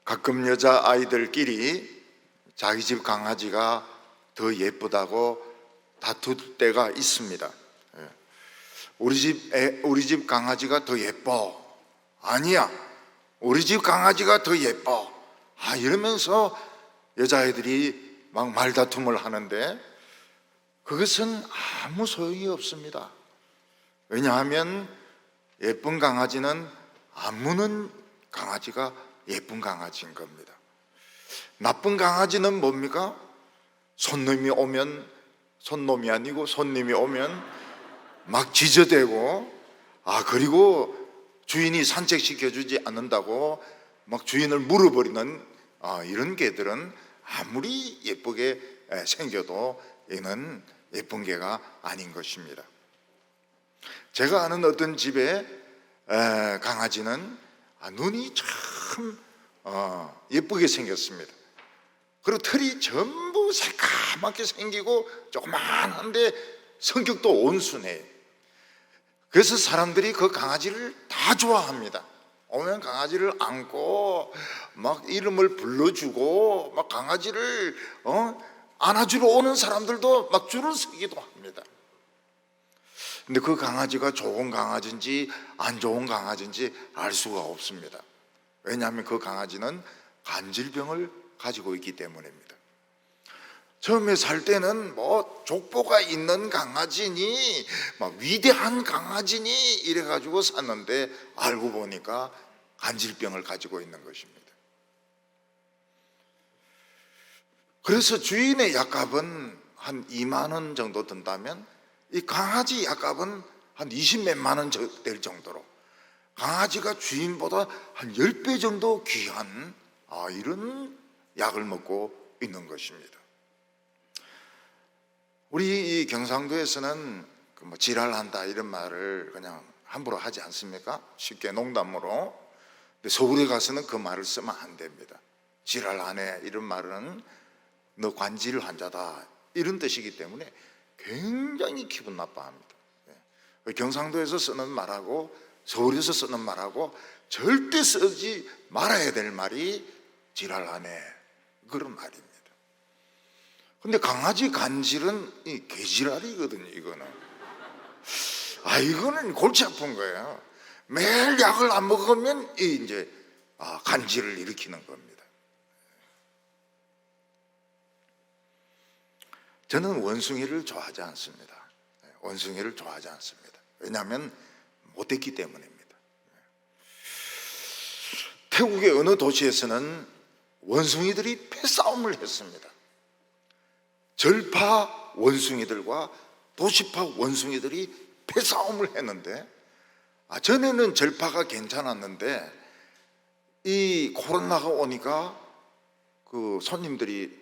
가끔 여자아이들끼리 자기 집 강아지가 더 예쁘다고 다툴 때가 있습니다. 우리 집 강아지가 더 예뻐. 아니야, 우리 집 강아지가 더 예뻐. 이러면서 여자아이들이 막 말다툼을 하는데 그것은 아무 소용이 없습니다. 왜냐하면 예쁜 강아지는 안 무는 강아지가 예쁜 강아지인 겁니다. 나쁜 강아지는 뭡니까? 손님이 아니고 손님이 오면 막 지저대고, 그리고 주인이 산책시켜주지 않는다고 막 주인을 물어버리는 이런 개들은 아무리 예쁘게 생겨도 얘는 예쁜 개가 아닌 것입니다. 제가 아는 어떤 집에 강아지는 눈이 참 예쁘게 생겼습니다. 그리고 털이 전부 새까맣게 생기고 조그만한데 성격도 온순해요. 그래서 사람들이 그 강아지를 다 좋아합니다. 오면 강아지를 안고 막 이름을 불러주고 막 강아지를 안아주러 오는 사람들도 막 줄을 서기도 합니다. 근데 그 강아지가 좋은 강아지인지 안 좋은 강아지인지 알 수가 없습니다. 왜냐하면 그 강아지는 간질병을 가지고 있기 때문입니다. 처음에 살 때는 뭐 족보가 있는 강아지니 막 위대한 강아지니 이래가지고 샀는데 알고 보니까 간질병을 가지고 있는 것입니다. 그래서 주인의 약값은 한 2만 원 정도 든다면 이 강아지 약값은 한 20몇만 원 될 정도로 강아지가 주인보다 한 10배 정도 귀한 이런 약을 먹고 있는 것입니다. 우리 이 경상도에서는 뭐 지랄한다 이런 말을 그냥 함부로 하지 않습니까? 쉽게 농담으로. 근데 서울에 가서는 그 말을 쓰면 안 됩니다. 지랄하네 이런 말은 너 관질 환자다 이런 뜻이기 때문에 굉장히 기분 나빠합니다. 경상도에서 쓰는 말하고 서울에서 쓰는 말하고 절대 쓰지 말아야 될 말이 지랄하네 그런 말입니다. 근데 강아지 간질은 이 개지랄이거든요. 이거는 골치 아픈 거예요. 매일 약을 안 먹으면 이제 간질을 일으키는 겁니다. 저는 원숭이를 좋아하지 않습니다. 원숭이를 좋아하지 않습니다. 왜냐하면 못됐기 때문입니다. 태국의 어느 도시에서는 원숭이들이 패싸움을 했습니다. 절파 원숭이들과 도시파 원숭이들이 패싸움을 했는데 전에는 절파가 괜찮았는데 이 코로나가 오니까 그 손님들이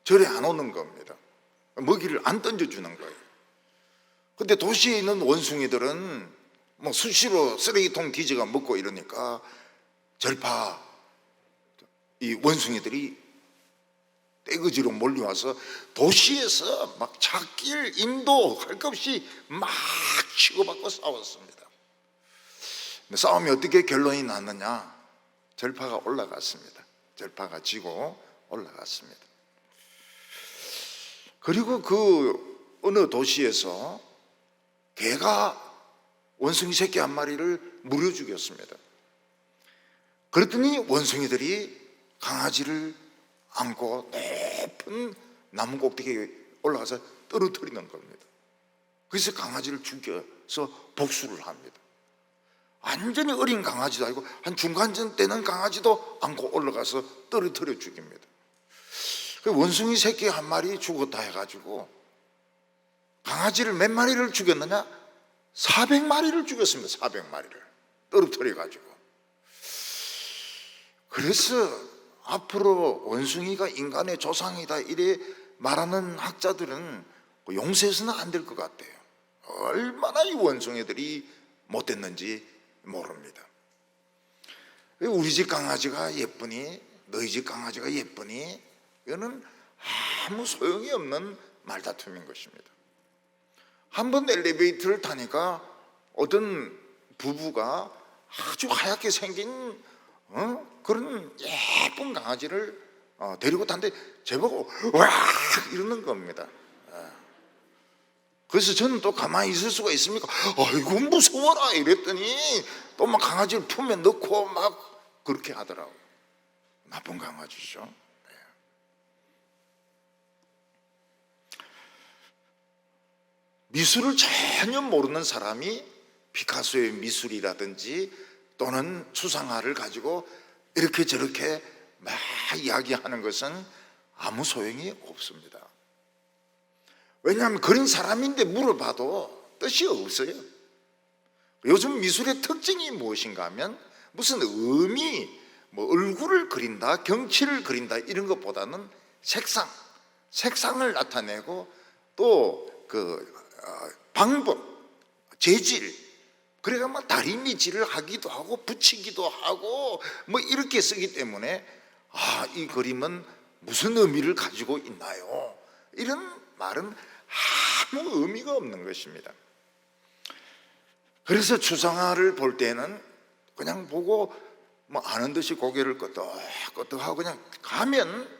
절에 안 오는 겁니다. 먹이를 안 던져주는 거예요. 근데 도시에 있는 원숭이들은 뭐 수시로 쓰레기통 뒤져가 먹고 이러니까 절파 이 원숭이들이 떼거지로 몰려와서 도시에서 막 찾길 인도 할 것 없이 막 치고받고 싸웠습니다. 근데 싸움이 어떻게 결론이 났느냐? 절파가 올라갔습니다. 절파가 지고 올라갔습니다. 그리고 그 어느 도시에서 개가 원숭이 새끼 한 마리를 물어 죽였습니다. 그랬더니 원숭이들이 강아지를 안고 높은 나무 꼭대기에 올라가서 떨어뜨리는 겁니다. 그래서 강아지를 죽여서 복수를 합니다. 완전히 어린 강아지도 아니고 한 중간쯤 되는 강아지도 안고 올라가서 떨어뜨려 죽입니다. 원숭이 새끼 한 마리 죽었다 해가지고 강아지를 몇 마리를 죽였느냐? 400마리를 죽였습니다. 400마리를 떨어뜨려가지고. 그래서 앞으로 원숭이가 인간의 조상이다 이래 말하는 학자들은 용서해서는 안 될 것 같아요. 얼마나 이 원숭이들이 못됐는지 모릅니다. 우리 집 강아지가 예쁘니 너희 집 강아지가 예쁘니 이거는 아무 소용이 없는 말다툼인 것입니다. 한번 엘리베이터를 타니까 어떤 부부가 아주 하얗게 생긴 그런 예쁜 강아지를 데리고 탔는데 제보고 와 이러는 겁니다. 그래서 저는 또 가만히 있을 수가 있습니까? 아이고 무서워라 이랬더니 또 막 강아지를 품에 넣고 막 그렇게 하더라고요. 나쁜 강아지죠. 미술을 전혀 모르는 사람이 피카소의 미술이라든지 또는 추상화를 가지고 이렇게 저렇게 막 이야기하는 것은 아무 소용이 없습니다. 왜냐하면 그린 사람인데 물어봐도 뜻이 없어요. 요즘 미술의 특징이 무엇인가 하면 무슨 의미, 뭐 얼굴을 그린다, 경치를 그린다 이런 것보다는 색상을 나타내고 또 그 방법, 재질, 그래가 뭐 다리미질을 하기도 하고 붙이기도 하고 뭐 이렇게 쓰기 때문에 이 그림은 무슨 의미를 가지고 있나요? 이런 말은 아무 의미가 없는 것입니다. 그래서 추상화를 볼 때는 그냥 보고 뭐 아는 듯이 고개를 끄덕끄덕하고 그냥 가면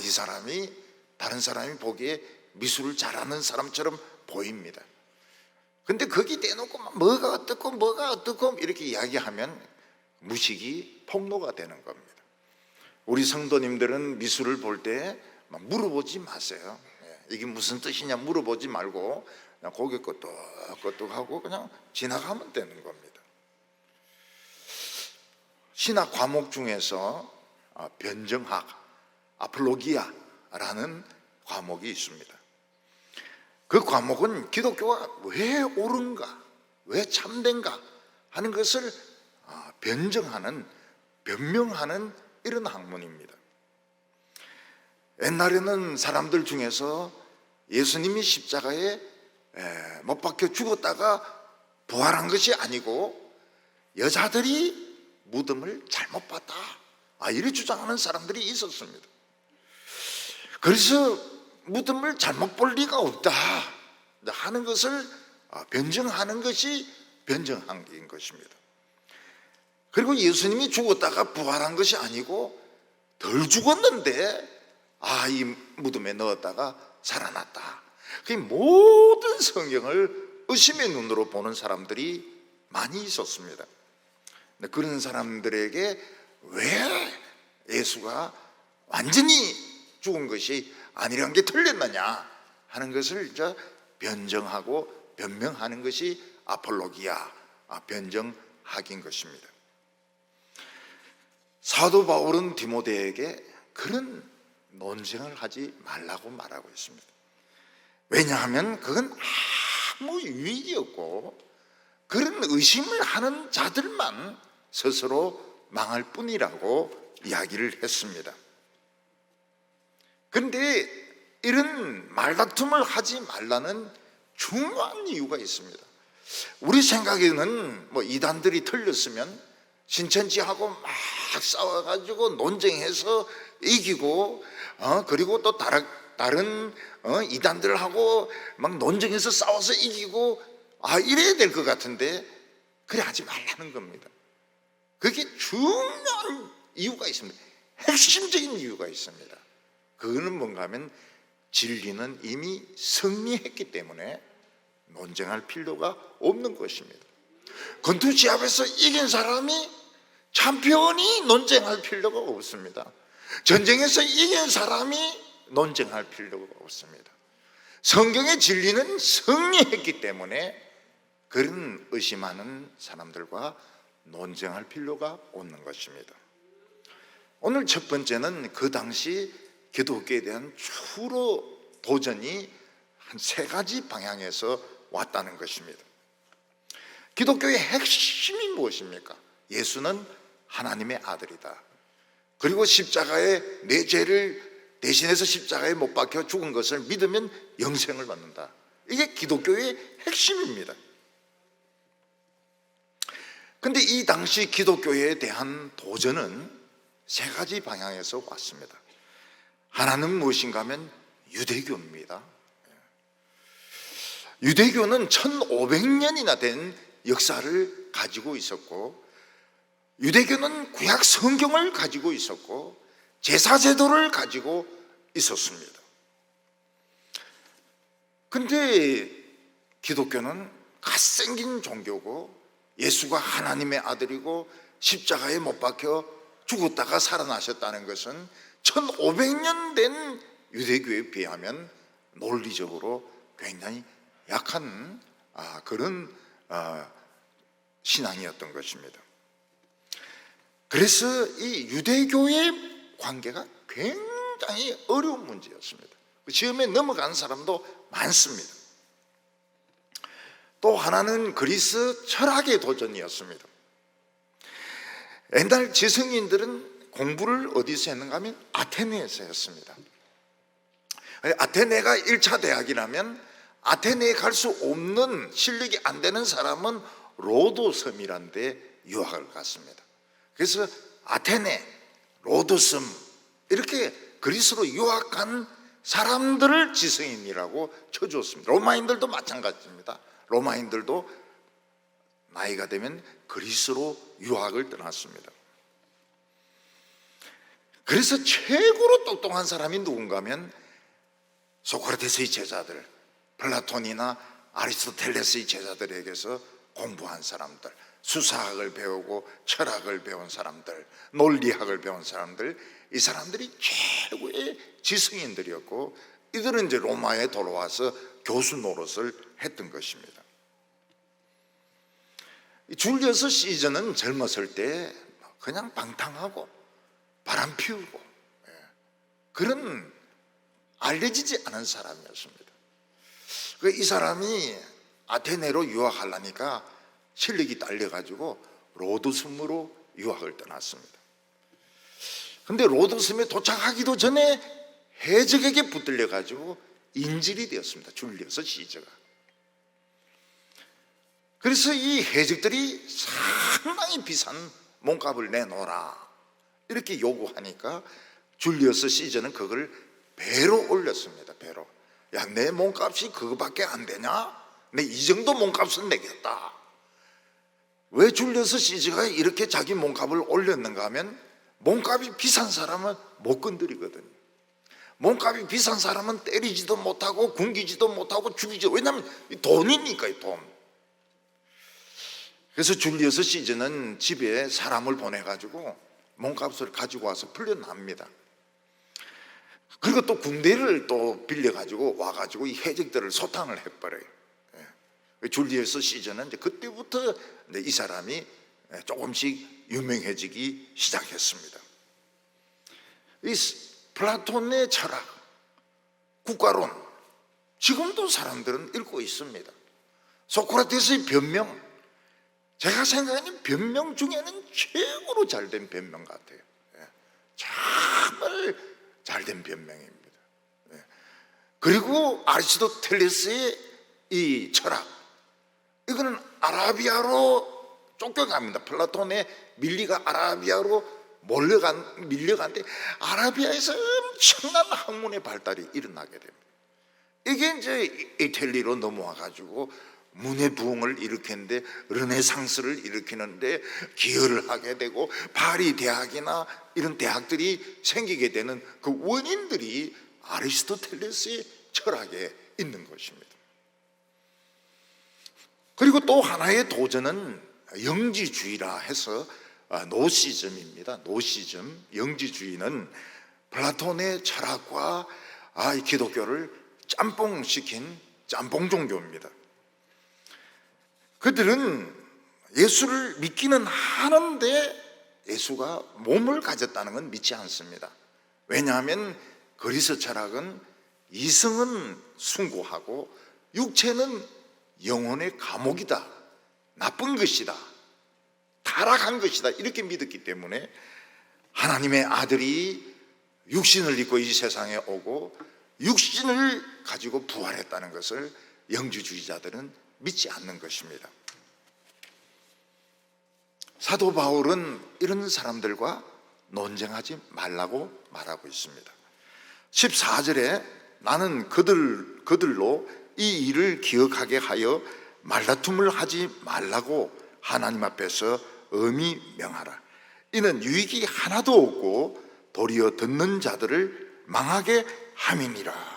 이 사람이 다른 사람이 보기에 미술을 잘하는 사람처럼 보입니다. 근데 거기 대놓고 뭐가 어떻고 이렇게 이야기하면 무식이 폭로가 되는 겁니다. 우리 성도님들은 미술을 볼 때 물어보지 마세요. 이게 무슨 뜻이냐 물어보지 말고 그냥 고개 끄덕끄덕하고 그냥 지나가면 되는 겁니다. 신학 과목 중에서 변정학, 아폴로기아라는 과목이 있습니다. 그 과목은 기독교가 왜 옳은가, 왜 참된가 하는 것을 변명하는 이런 학문입니다. 옛날에는 사람들 중에서 예수님이 십자가에 못 박혀 죽었다가 부활한 것이 아니고 여자들이 무덤을 잘못 봤다, 이렇게 주장하는 사람들이 있었습니다. 그래서 무덤을 잘못 볼 리가 없다 하는 것을 변증하는 것이 변증한 것입니다. 그리고 예수님이 죽었다가 부활한 것이 아니고 덜 죽었는데 이 무덤에 넣었다가 살아났다. 그 모든 성경을 의심의 눈으로 보는 사람들이 많이 있었습니다. 그런 사람들에게 왜 예수가 완전히 죽은 것이 아니라는 게 틀렸느냐 하는 것을 이제 변정하고 변명하는 것이 아폴로기아, 변정학인 것입니다. 사도 바울은 디모데에게 그런 논쟁을 하지 말라고 말하고 있습니다. 왜냐하면 그건 아무 유익이 없고 그런 의심을 하는 자들만 스스로 망할 뿐이라고 이야기를 했습니다. 그런데 이런 말다툼을 하지 말라는 중요한 이유가 있습니다. 우리 생각에는 뭐 이단들이 틀렸으면 신천지하고 막 싸워가지고 논쟁해서 이기고 그리고 또 다른 이단들하고 막 논쟁해서 싸워서 이기고 이래야 될 것 같은데 그래 하지 말라는 겁니다. 그게 중요한 이유가 있습니다. 핵심적인 이유가 있습니다. 그거는 뭔가 하면 진리는 이미 승리했기 때문에 논쟁할 필요가 없는 것입니다. 권투시합에서 이긴 사람이 챔피언이 논쟁할 필요가 없습니다. 전쟁에서 이긴 사람이 논쟁할 필요가 없습니다. 성경의 진리는 승리했기 때문에 그런 의심하는 사람들과 논쟁할 필요가 없는 것입니다. 오늘 첫 번째는 그 당시 기독교에 대한 주로 도전이 한 3가지 방향에서 왔다는 것입니다. 기독교의 핵심이 무엇입니까? 예수는 하나님의 아들이다. 그리고 십자가에 내 죄를 대신해서 십자가에 못 박혀 죽은 것을 믿으면 영생을 받는다. 이게 기독교의 핵심입니다. 그런데 이 당시 기독교에 대한 도전은 3가지 방향에서 왔습니다. 하나는 무엇인가 하면 유대교입니다. 유대교는 1500년이나 된 역사를 가지고 있었고 유대교는 구약 성경을 가지고 있었고 제사제도를 가지고 있었습니다. 근데 기독교는 갓생긴 종교고 예수가 하나님의 아들이고 십자가에 못 박혀 죽었다가 살아나셨다는 것은 1500년 된 유대교에 비하면 논리적으로 굉장히 약한 그런 신앙이었던 것입니다. 그래서 이 유대교의 관계가 굉장히 어려운 문제였습니다. 시험에 넘어간 사람도 많습니다. 또 하나는 그리스 철학의 도전이었습니다. 옛날 지성인들은 공부를 어디서 했는가 하면 아테네에서 했습니다. 아테네가 1차 대학이라면 아테네에 갈 수 없는, 실력이 안 되는 사람은 로도섬이라는 데 유학을 갔습니다. 그래서 아테네, 로도섬 이렇게 그리스로 유학한 사람들을 지성인이라고 쳐주었습니다. 로마인들도 마찬가지입니다. 로마인들도 나이가 되면 그리스로 유학을 떠났습니다. 그래서 최고로 똑똑한 사람이 누군가 하면 소크라테스의 제자들, 플라톤이나 아리스토텔레스의 제자들에게서 공부한 사람들, 수사학을 배우고 철학을 배운 사람들, 논리학을 배운 사람들, 이 사람들이 최고의 지성인들이었고 이들은 이제 로마에 돌아와서 교수 노릇을 했던 것입니다. 줄리어스 시저는 젊었을 때 그냥 방탕하고 바람 피우고 그런 알려지지 않은 사람이었습니다. 이 사람이 아테네로 유학하려니까 실력이 딸려가지고 로드섬으로 유학을 떠났습니다. 근데 로드섬에 도착하기도 전에 해적에게 붙들려가지고 인질이 되었습니다. 줄리어스 시저가. 그래서 이 해적들이 상당히 비싼 몸값을 내놓으라 이렇게 요구하니까 줄리어스 시저는 그걸 배로 올렸습니다. 배로. 야, 내 몸값이 그거밖에 안 되냐? 내 이 정도 몸값은 내겠다. 왜 줄리어스 시저가 이렇게 자기 몸값을 올렸는가 하면 몸값이 비싼 사람은 못 건드리거든요. 몸값이 비싼 사람은 때리지도 못하고 굶기지도 못하고 죽이지도, 왜냐하면 돈이니까 이 돈. 그래서 줄리어스 시저는 집에 사람을 보내가지고 몸값을 가지고 와서 풀려납니다. 그리고 또 군대를 또 빌려가지고 와가지고 이 해적들을 소탕을 해버려요. 줄리어스 시저는 이제 그때부터 이 사람이 조금씩 유명해지기 시작했습니다. 이 플라톤의 철학, 국가론, 지금도 사람들은 읽고 있습니다. 소크라테스의 변명, 제가 생각하는 변명 중에는 최고로 잘된 변명 같아요. 정말 잘된 변명입니다. 그리고 아리스토텔레스의 이 철학, 이거는 아라비아로 쫓겨갑니다. 플라톤의 밀리가 아라비아로 밀려간데 아라비아에서 엄청난 학문의 발달이 일어나게 됩니다. 이게 이제 이탈리아로 넘어와 가지고 문의 부흥을 일으켰는데, 르네상스를 일으키는데 기여를 하게 되고 파리 대학이나 이런 대학들이 생기게 되는 그 원인들이 아리스토텔레스의 철학에 있는 것입니다. 그리고 또 하나의 도전은 영지주의라 해서 노시즘입니다. 노시즘, 영지주의는 플라톤의 철학과 기독교를 짬뽕시킨 짬뽕 종교입니다. 그들은 예수를 믿기는 하는데 예수가 몸을 가졌다는 건 믿지 않습니다. 왜냐하면 그리스 철학은 이성은 숭고하고 육체는 영혼의 감옥이다, 나쁜 것이다, 타락한 것이다 이렇게 믿었기 때문에 하나님의 아들이 육신을 입고 이 세상에 오고 육신을 가지고 부활했다는 것을 영지주의자들은 믿지 않는 것입니다. 사도 바울은 이런 사람들과 논쟁하지 말라고 말하고 있습니다. 14절에 나는 그들로 이 일을 기억하게 하여 말다툼을 하지 말라고 하나님 앞에서 엄히 명하라. 이는 유익이 하나도 없고 도리어 듣는 자들을 망하게 함이니라.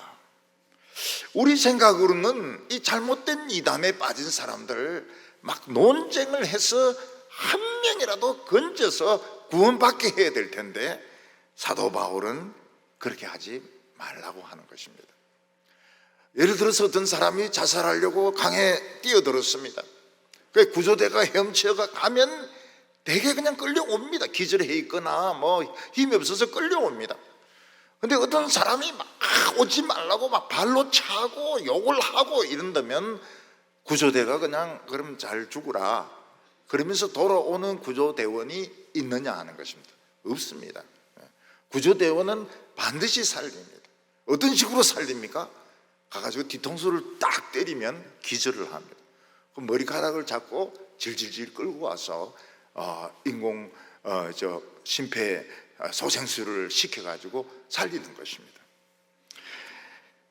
우리 생각으로는 이 잘못된 이단에 빠진 사람들 막 논쟁을 해서 한 명이라도 건져서 구원받게 해야 될 텐데, 사도 바울은 그렇게 하지 말라고 하는 것입니다. 예를 들어서 어떤 사람이 자살하려고 강에 뛰어들었습니다. 그 구조대가 헤엄쳐가 가면 대개 그냥 끌려옵니다. 기절해 있거나 뭐 힘이 없어서 끌려옵니다. 근데 어떤 사람이 막 오지 말라고 막 발로 차고 욕을 하고 이런다면 구조대가 그냥 그럼 잘 죽으라 그러면서 돌아오는 구조대원이 있느냐 하는 것입니다. 없습니다. 구조대원은 반드시 살립니다. 어떤 식으로 살립니까? 가가지고 뒤통수를 딱 때리면 기절을 합니다. 그럼 머리카락을 잡고 질질질 끌고 와서 인공 심폐소생술을 시켜가지고 살리는 것입니다.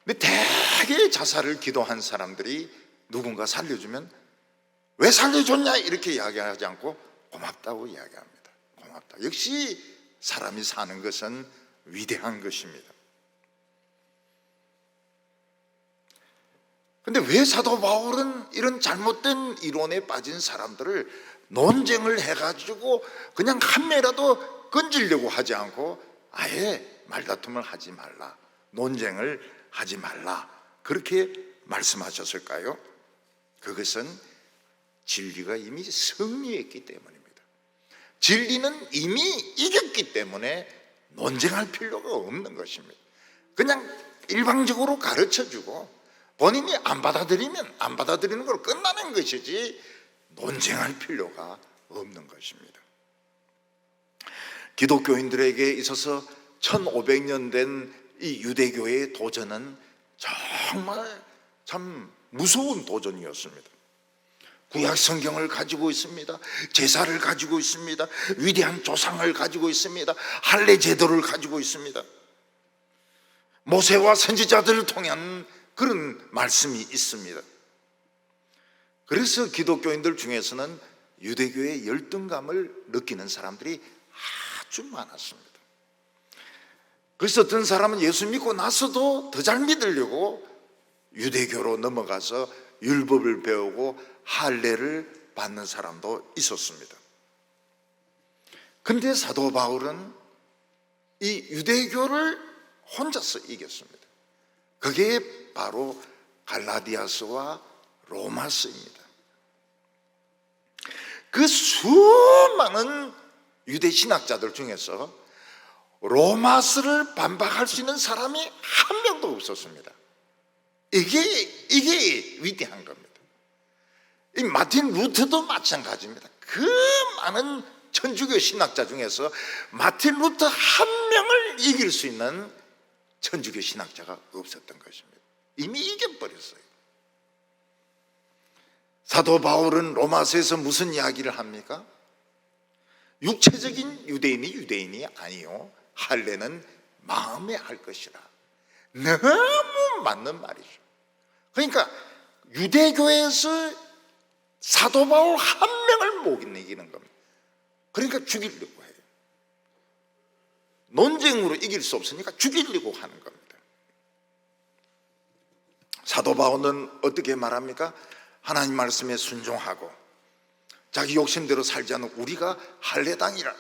근데 대개 자살을 기도한 사람들이 누군가 살려주면 왜 살려줬냐 이렇게 이야기하지 않고 고맙다고 이야기합니다. 고맙다. 역시 사람이 사는 것은 위대한 것입니다. 근데 왜 사도 바울은 이런 잘못된 이론에 빠진 사람들을 논쟁을 해가지고 그냥 한 명이라도 건지려고 하지 않고 아예 말다툼을 하지 말라, 논쟁을 하지 말라 그렇게 말씀하셨을까요? 그것은 진리가 이미 승리했기 때문입니다. 진리는 이미 이겼기 때문에 논쟁할 필요가 없는 것입니다. 그냥 일방적으로 가르쳐주고 본인이 안 받아들이면 안 받아들이는 걸로 끝나는 것이지 논쟁할 필요가 없는 것입니다. 기독교인들에게 있어서 1500년 된 이 유대교의 도전은 정말 참 무서운 도전이었습니다. 구약 성경을 가지고 있습니다. 제사를 가지고 있습니다. 위대한 조상을 가지고 있습니다. 할례 제도를 가지고 있습니다. 모세와 선지자들을 통한 그런 말씀이 있습니다. 그래서 기독교인들 중에서는 유대교의 열등감을 느끼는 사람들이 아주 많았습니다. 그래서 어떤 사람은 예수 믿고 나서도 더 잘 믿으려고 유대교로 넘어가서 율법을 배우고 할례를 받는 사람도 있었습니다. 그런데 사도 바울은 이 유대교를 혼자서 이겼습니다. 그게 바로 갈라디아서와 로마서입니다. 그 수많은 유대 신학자들 중에서 로마서를 반박할 수 있는 사람이 한 명도 없었습니다. 이게 위대한 겁니다. 이 마틴 루터도 마찬가지입니다. 그 많은 천주교 신학자 중에서 마틴 루터 한 명을 이길 수 있는 천주교 신학자가 없었던 것입니다. 이미 이겨버렸어요. 사도 바울은 로마서에서 무슨 이야기를 합니까? 육체적인 유대인이 아니요 할례는 마음에 할 것이라. 너무 맞는 말이죠. 그러니까 유대교에서 사도 바울 한 명을 못 이기는 겁니다. 그러니까 죽이려고 해요. 논쟁으로 이길 수 없으니까 죽이려고 하는 겁니다. 사도 바울은 어떻게 말합니까? 하나님 말씀에 순종하고 자기 욕심대로 살지 않는 우리가 할례당이라.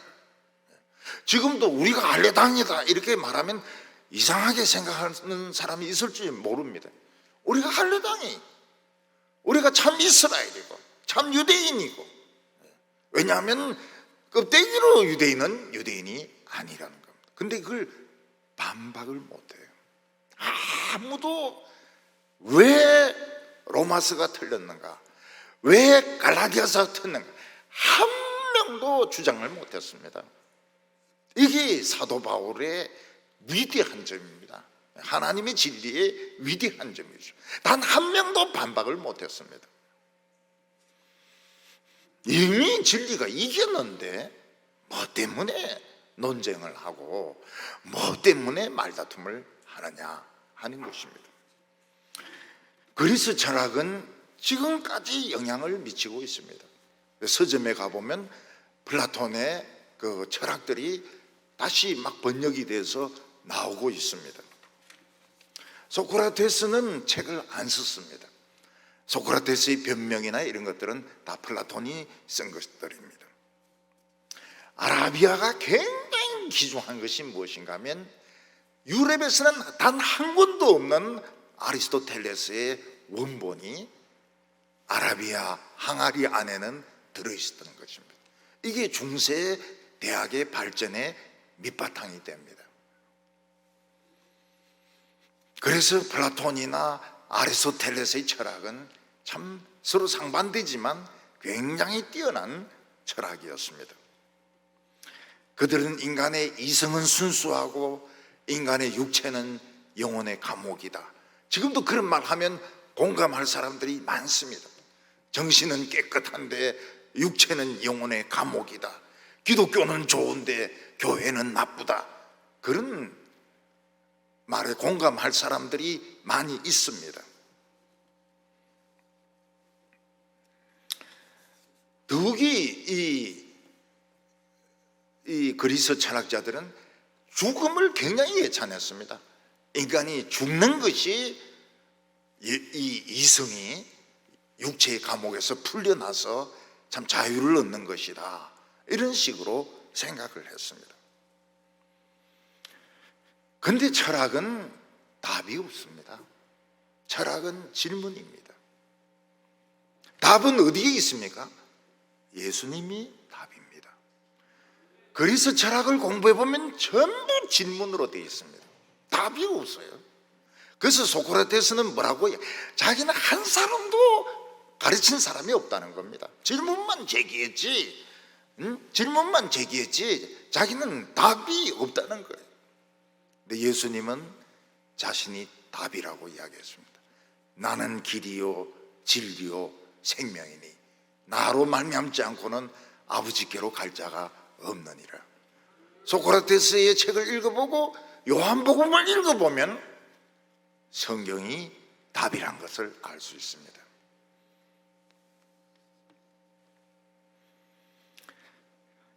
지금도 우리가 할례당이다 이렇게 말하면 이상하게 생각하는 사람이 있을지 모릅니다. 우리가 할례당이, 우리가 참 이스라엘이고 참 유대인이고, 왜냐하면 껍데기로 유대인은 유대인이 아니라는 겁니다. 근데 그걸 반박을 못해요. 아무도 왜 로마서가 틀렸는가, 왜 갈라디아서가 틀렸는가 한 명도 주장을 못했습니다. 이게 사도 바울의 위대한 점입니다. 하나님의 진리의 위대한 점이죠. 단 한 명도 반박을 못했습니다. 이미 진리가 이겼는데 뭐 때문에 논쟁을 하고 뭐 때문에 말다툼을 하느냐 하는 것입니다. 그리스 철학은 지금까지 영향을 미치고 있습니다. 서점에 가보면 플라톤의 그 철학들이 다시 막 번역이 돼서 나오고 있습니다. 소크라테스는 책을 안 썼습니다. 소크라테스의 변명이나 이런 것들은 다 플라톤이 쓴 것들입니다. 아라비아가 굉장히 귀중한 것이 무엇인가 하면 유럽에서는 단 한 권도 없는 아리스토텔레스의 원본이 아라비아 항아리 안에는 들어있었던 것입니다. 이게 중세 대학의 발전의 밑바탕이 됩니다. 그래서 플라톤이나 아리스토텔레스의 철학은 참 서로 상반되지만 굉장히 뛰어난 철학이었습니다. 그들은 인간의 이성은 순수하고 인간의 육체는 영혼의 감옥이다. 지금도 그런 말 하면 공감할 사람들이 많습니다. 정신은 깨끗한데 육체는 영혼의 감옥이다. 기독교는 좋은데 교회는 나쁘다. 그런 말에 공감할 사람들이 많이 있습니다. 더욱이 이 그리스 철학자들은 죽음을 굉장히 예찬했습니다. 인간이 죽는 것이 이 이성이 육체의 감옥에서 풀려나서 참 자유를 얻는 것이다. 이런 식으로 생각을 했습니다. 그런데 철학은 답이 없습니다. 철학은 질문입니다. 답은 어디에 있습니까? 예수님이 답입니다. 그리스 철학을 공부해 보면 전부 질문으로 되어 있습니다. 답이 없어요. 그래서 소크라테스는 뭐라고 해요? 자기는 한 사람도 가르친 사람이 없다는 겁니다. 질문만 제기했지, 질문만 제기했지 자기는 답이 없다는 거예요. 근데 예수님은 자신이 답이라고 이야기했습니다. 나는 길이요 진리요 생명이니 나로 말미암지 않고는 아버지께로 갈 자가 없느니라. 소크라테스의 책을 읽어보고 요한복음을 읽어보면 성경이 답이란 것을 알 수 있습니다.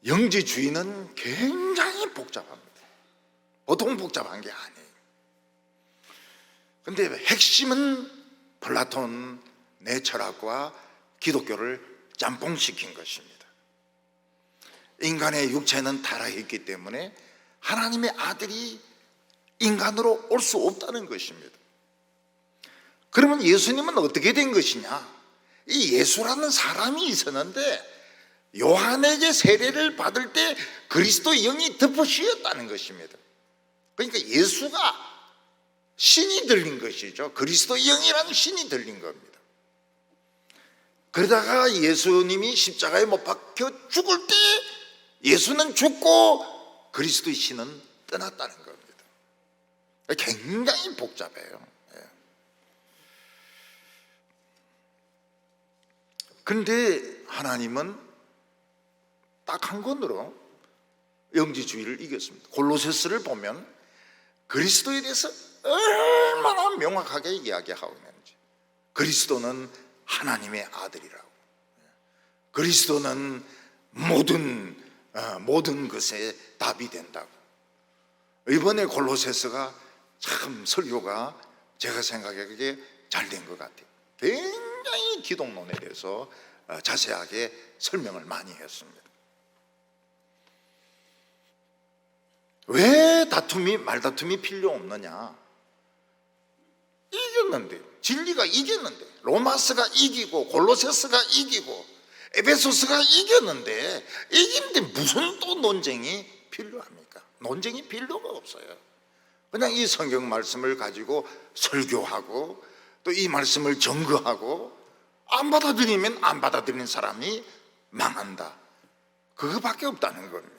영지주의는 굉장히 복잡합니다. 보통 복잡한 게 아니에요. 그런데 핵심은 플라톤 내 철학과 기독교를 짬뽕시킨 것입니다. 인간의 육체는 타락했기 때문에 하나님의 아들이 인간으로 올 수 없다는 것입니다. 그러면 예수님은 어떻게 된 것이냐? 이 예수라는 사람이 있었는데 요한에게 세례를 받을 때 그리스도의 영이 덮어 씌었다는 것입니다. 그러니까 예수가 신이 들린 것이죠. 그리스도의 영이라는 신이 들린 겁니다. 그러다가 예수님이 십자가에 못 박혀 죽을 때 예수는 죽고 그리스도의 신은 떠났다는 겁니다. 굉장히 복잡해요. 그런데 하나님은 딱 한 권으로 영지주의를 이겼습니다. 골로새서를 보면 그리스도에 대해서 얼마나 명확하게 이야기하고 있는지. 그리스도는 하나님의 아들이라고. 그리스도는 모든 것에 답이 된다고. 이번에 골로새서가 참 설교가 제가 생각하기에 잘 된 것 같아요. 굉장히 기독론에 대해서 자세하게 설명을 많이 했습니다. 왜 말다툼이 필요 없느냐? 이겼는데, 진리가 이겼는데, 로마서가 이기고 골로새서가 이기고 에베소서가 이겼는데, 이기는데 무슨 또 논쟁이 필요합니까? 논쟁이 필요가 없어요. 그냥 이 성경 말씀을 가지고 설교하고 또 이 말씀을 증거하고 안 받아들이면 안 받아들이는 사람이 망한다. 그거밖에 없다는 겁니다.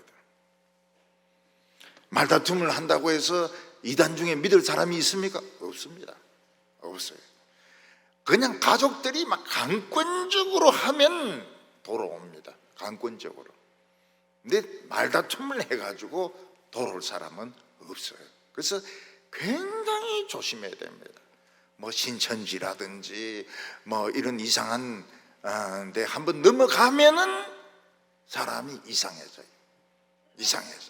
말다툼을 한다고 해서 이단 중에 믿을 사람이 있습니까? 없습니다. 없어요. 그냥 가족들이 막 강권적으로 하면 돌아옵니다. 강권적으로. 근데 말다툼을 해가지고 돌아올 사람은 없어요. 그래서 굉장히 조심해야 됩니다. 뭐 신천지라든지 뭐 이런 이상한 데 한번 넘어가면은 사람이 이상해져요. 이상해서.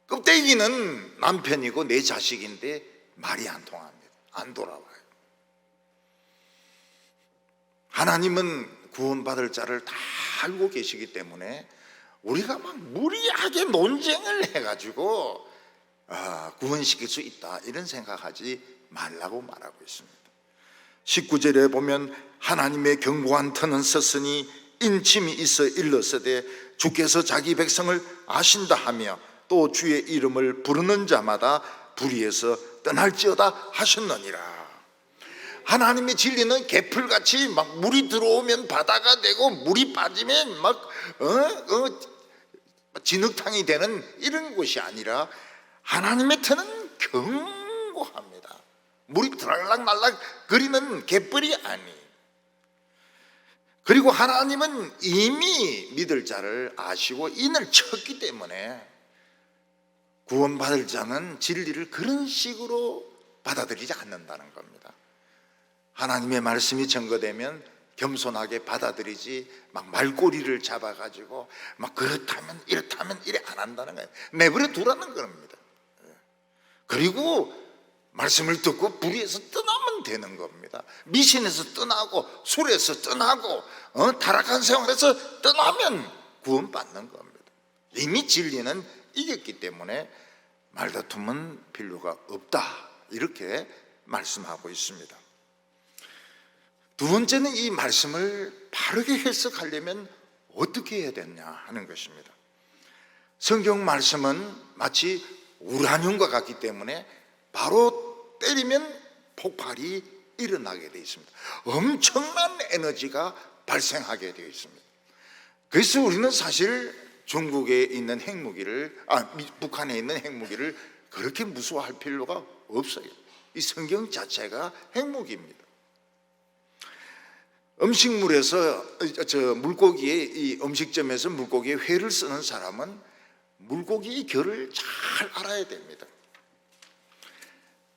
껍데기는 남편이고 내 자식인데 말이 안 통합니다. 안 돌아와요. 하나님은 구원받을 자를 다 알고 계시기 때문에 우리가 막 무리하게 논쟁을 해가지고 구원시킬 수 있다 이런 생각하지 말라고 말하고 있습니다. 19절에 보면 하나님의 견고한 터는 섰으니 인침이 있어 일렀으되 주께서 자기 백성을 아신다 하며 또 주의 이름을 부르는 자마다 불의에서 떠날지어다 하셨느니라. 하나님의 진리는 개풀같이 막 물이 들어오면 바다가 되고 물이 빠지면 막 진흙탕이 되는 이런 것이 아니라 하나님의 터는 견고합니다. 물이 들락날락 거리는 개뿔이 아니. 그리고 하나님은 이미 믿을 자를 아시고 인을 쳤기 때문에 구원받을 자는 진리를 그런 식으로 받아들이지 않는다는 겁니다. 하나님의 말씀이 증거되면 겸손하게 받아들이지 막 말꼬리를 잡아가지고 막 그렇다면 이렇다면 이래 안 한다는 거예요. 내버려 두라는 겁니다. 그리고 말씀을 듣고 불의에서 떠나면 되는 겁니다. 미신에서 떠나고 술에서 떠나고 타락한 생활에서 떠나면 구원받는 겁니다. 이미 진리는 이겼기 때문에 말다툼은 필요가 없다 이렇게 말씀하고 있습니다. 두 번째는 이 말씀을 바르게 해석하려면 어떻게 해야 되냐 하는 것입니다. 성경 말씀은 마치 우라늄과 같기 때문에 바로 때리면 폭발이 일어나게 되어 있습니다. 엄청난 에너지가 발생하게 되어 있습니다. 그래서 우리는 사실 중국에 있는 핵무기를 북한에 있는 핵무기를 그렇게 무서워할 필요가 없어요. 이 성경 자체가 핵무기입니다. 음식물에서 물고기에 이 음식점에서 물고기에 회를 쓰는 사람은 물고기의 결을 잘 알아야 됩니다.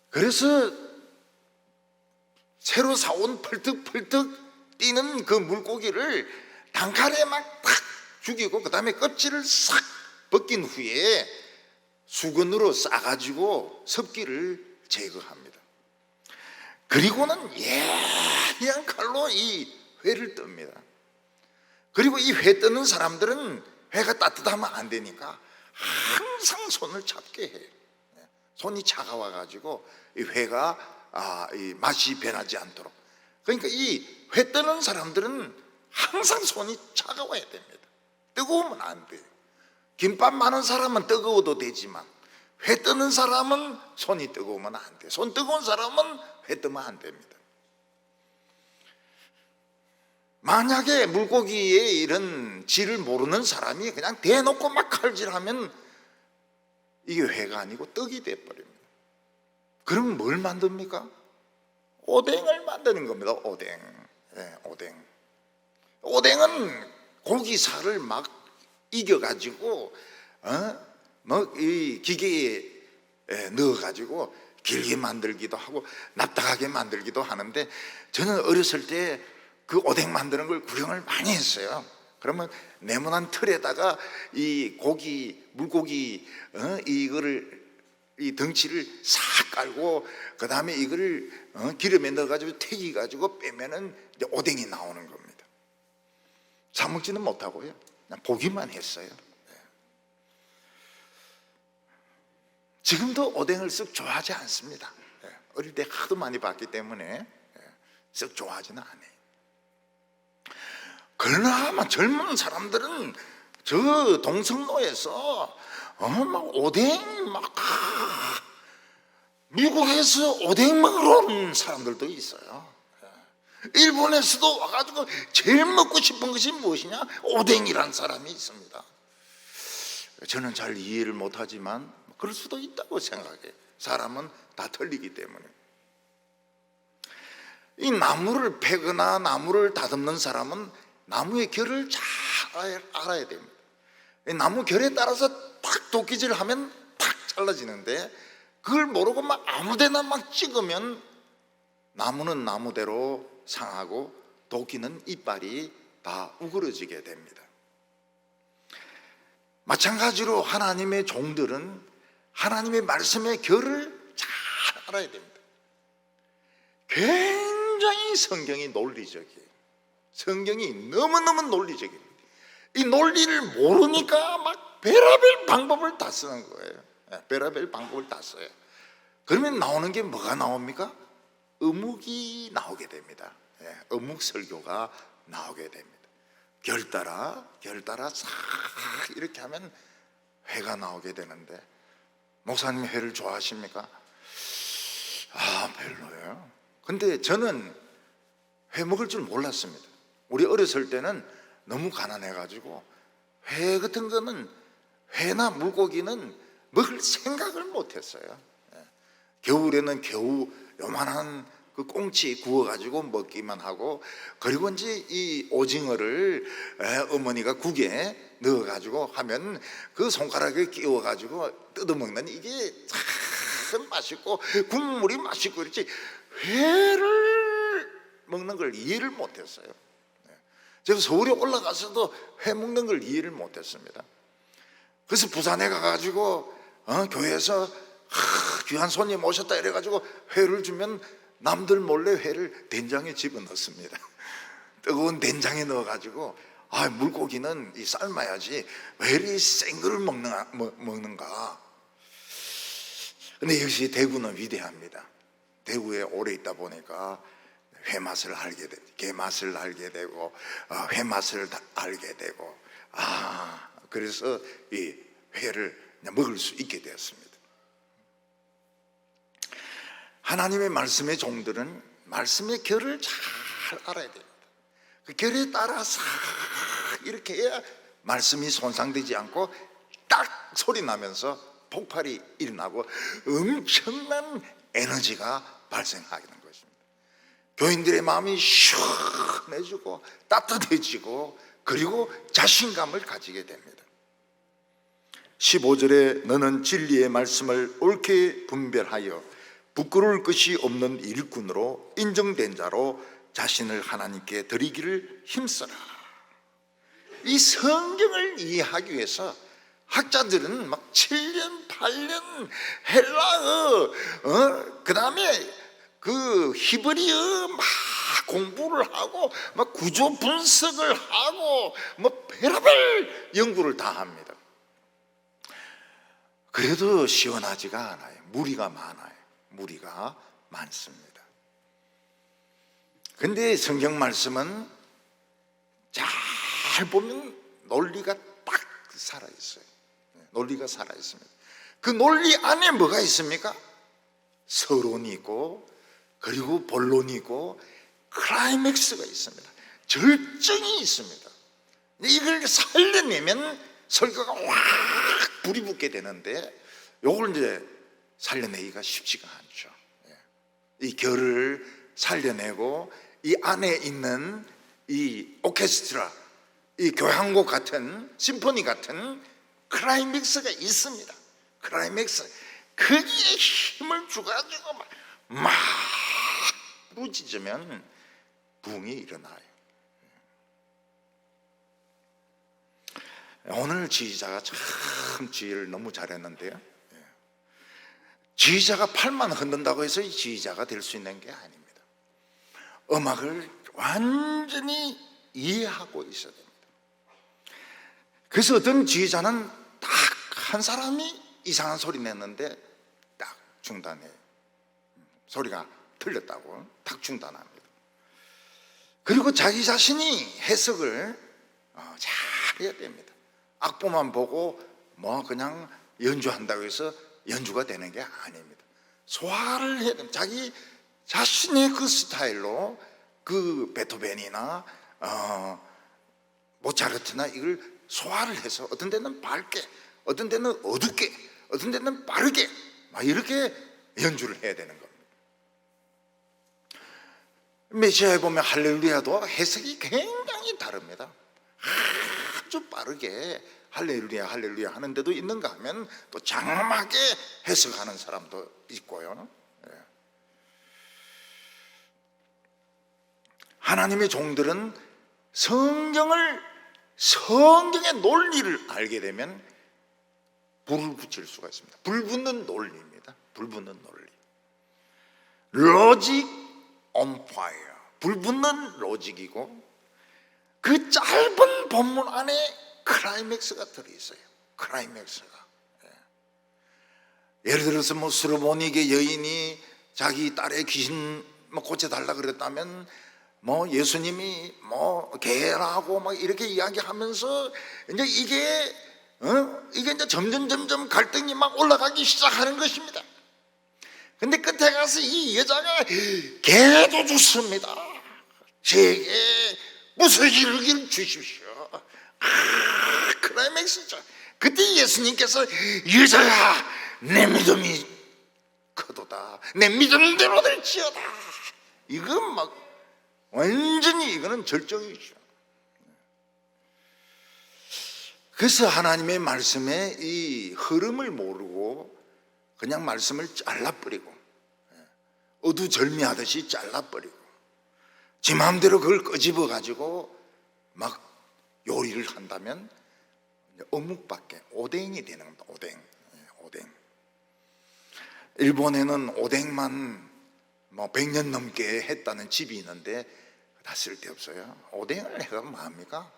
그래서 새로 사온 펄떡펄떡 뛰는 그 물고기를 단칼에 막 탁 죽이고 그 다음에 껍질을 싹 벗긴 후에 수건으로 싸가지고 습기를 제거합니다. 그리고는 예리한 칼로 이 회를 뜹니다. 그리고 이 회 뜨는 사람들은 회가 따뜻하면 안 되니까 항상 손을 잡게 해요. 손이 차가워가지고 이 회가 이 맛이 변하지 않도록. 그러니까 이 회 뜨는 사람들은 항상 손이 차가워야 됩니다. 뜨거우면 안 돼요. 김밥 많은 사람은 뜨거워도 되지만 회 뜨는 사람은 손이 뜨거우면 안 돼요. 손 뜨거운 사람은 회 뜨면 안 됩니다. 만약에 물고기의 이런 질을 모르는 사람이 그냥 대놓고 막 칼질하면 이게 회가 아니고 떡이 돼버립니다. 그럼 뭘 만듭니까? 오뎅을 만드는 겁니다. 오뎅. 네, 오뎅. 오뎅은 고기살을 막 이겨가지고 이 기계에 넣어가지고 길게 만들기도 하고 납작하게 만들기도 하는데 저는 어렸을 때 그 오뎅 만드는 걸 구경을 많이 했어요. 그러면 네모난 틀에다가 이 물고기 이거를 이 덩치를 싹 깔고 그 다음에 이거를 기름에 넣어가지고 튀겨가지고 빼면은 이제 오뎅이 나오는 겁니다. 사 먹지는 못하고요. 그냥 보기만 했어요. 지금도 오뎅을 썩 좋아하지 않습니다. 어릴 때 하도 많이 봤기 때문에 썩 좋아하지는 않아요. 그러나 아마 젊은 사람들은 저 동성로에서 막 오뎅 막 미국에서 오뎅 먹으러 온 사람들도 있어요. 일본에서도 와가지고 제일 먹고 싶은 것이 무엇이냐? 오뎅이란 사람이 있습니다. 저는 잘 이해를 못하지만 그럴 수도 있다고 생각해요. 사람은 다 틀리기 때문에. 이 나무를 패거나 나무를 다듬는 사람은 나무의 결을 잘 알아야 됩니다. 이 나무 결에 따라서 탁 도끼질 하면 탁 잘라지는데 그걸 모르고 막 아무데나 막 찍으면 나무는 나무대로 상하고 도끼는 이빨이 다 우그러지게 됩니다. 마찬가지로 하나님의 종들은 하나님의 말씀의 결을 잘 알아야 됩니다. 굉장히 성경이 논리적이에요. 성경이 너무너무 논리적입니다. 이 논리를 모르니까 막 별의별 방법을 다 쓰는 거예요. 별의별 방법을 다 써요. 그러면 나오는 게 뭐가 나옵니까? 어묵이 나오게 됩니다. 어묵 설교가 나오게 됩니다. 결 따라 싹 이렇게 하면 회가 나오게 되는데, 목사님 회를 좋아하십니까? 별로예요. 근데 저는 회 먹을 줄 몰랐습니다. 우리 어렸을 때는 너무 가난해가지고 회 같은 거는, 회나 물고기는 먹을 생각을 못했어요. 겨울에는 겨우 요만한 그 꽁치 구워가지고 먹기만 하고, 그리고 이제 이 오징어를 어머니가 국에 넣어가지고 하면 그 손가락에 끼워가지고 뜯어먹는, 이게 참 맛있고 국물이 맛있고 그렇지, 회를 먹는 걸 이해를 못했어요. 제가 서울에 올라가서도 회 먹는 걸 이해를 못했습니다. 그래서 부산에 가가지고 교회에서 귀한 손님 오셨다 이래가지고 회를 주면 남들 몰래 회를 된장에 집어넣습니다. 뜨거운 된장에 넣어가지고, 물고기는 이 삶아야지 왜 이리 센 거를 먹는가. 근데 역시 대구는 위대합니다. 대구에 오래 있다 보니까 회 맛을 알게 되고, 게 맛을 알게 되고, 회 맛을 알게 되고, 그래서 이 회를 먹을 수 있게 되었습니다. 하나님의 말씀의 종들은 말씀의 결을 잘 알아야 됩니다. 그 결에 따라 싹 이렇게 해야 말씀이 손상되지 않고 딱 소리 나면서 폭발이 일어나고 엄청난 에너지가 발생하게 되는 것입니다. 교인들의 마음이 시원해지고 따뜻해지고, 그리고 자신감을 가지게 됩니다. 15절에 너는 진리의 말씀을 옳게 분별하여 부끄러울 것이 없는 일꾼으로 인정된 자로 자신을 하나님께 드리기를 힘써라. 이 성경을 이해하기 위해서 학자들은 막 7년 8년 헬라어, 그 다음에 그 히브리어 막 공부를 하고 막 구조 분석을 하고 뭐 별의별 연구를 다 합니다. 그래도 시원하지가 않아요. 무리가 많아요. 무리가 많습니다. 근데 성경 말씀은 잘 보면 논리가 딱 살아있어요. 논리가 살아있습니다. 그 논리 안에 뭐가 있습니까? 서론이 있고, 그리고 본론이 있고, 클라이맥스가 있습니다. 절정이 있습니다. 이걸 살려내면 설교가 확 불이 붙게 되는데, 요걸 이제 살려내기가 쉽지가 않죠. 이 결을 살려내고 이 안에 있는 이 오케스트라, 이 교향곡 같은, 심포니 같은 클라이맥스가 있습니다. 클라이맥스, 거기에 힘을 주가지고 막 부딪으면 부흥이 일어나요. 오늘 지휘자가 참 지휘를 너무 잘했는데요, 지휘자가 팔만 흔든다고 해서 이 지휘자가 될 수 있는 게 아닙니다. 음악을 완전히 이해하고 있어야 됩니다. 그래서 어떤 지휘자는 딱 한 사람이 이상한 소리 냈는데 딱 중단해요. 소리가 틀렸다고 딱 중단합니다. 그리고 자기 자신이 해석을 잘 해야 됩니다. 악보만 보고 뭐 그냥 연주한다고 해서 연주가 되는 게 아닙니다. 소화를 해야 됩니다. 자기 자신의 그 스타일로 그 베토벤이나 모차르트나 이걸 소화를 해서 어떤 데는 밝게, 어떤 데는 어둡게, 어떤 데는 빠르게 막 이렇게 연주를 해야 되는 겁니다. 메시아에 보면 할렐루야도 해석이 굉장히 다릅니다. 아주 빠르게 할렐루야 할렐루야 하는 데도 있는가 하면 또 장엄하게 해석하는 사람도 있고요. 하나님의 종들은 성경의 논리를 알게 되면 불을 붙일 수가 있습니다. 불 붙는 논리입니다. 불 붙는 논리. Logic on fire. 불 붙는 로직이고, 그 짧은 본문 안에 클라이맥스가 들어있어요. 클라이맥스가. 예를 들어서 뭐 수르보니게 여인이 자기 딸의 귀신 고쳐달라 그랬다면, 뭐 예수님이 뭐 개라고 막 이렇게 이야기하면서 이제 이게 이제 점점 갈등이 막 올라가기 시작하는 것입니다. 근데 끝에 가서 이 여자가 개도 좋습니다. 제게 무슨 일을 주십시오. 클라이맥스죠. 그때 예수님께서 여자야, 내 믿음이 크도다. 내 믿음대로 될지어다. 이건 막 완전히 이거는 절정이죠. 그래서 하나님의 말씀의 이 흐름을 모르고 그냥 말씀을 잘라버리고, 어두절미하듯이 잘라버리고 지 마음대로 그걸 끄집어 가지고 막 요리를 한다면 어묵밖에, 오뎅이 되는 겁니다. 오뎅. 일본에는 오뎅만 뭐 100년 넘게 했다는 집이 있는데 다 쓸데없어요. 오뎅을 해가 뭐합니까?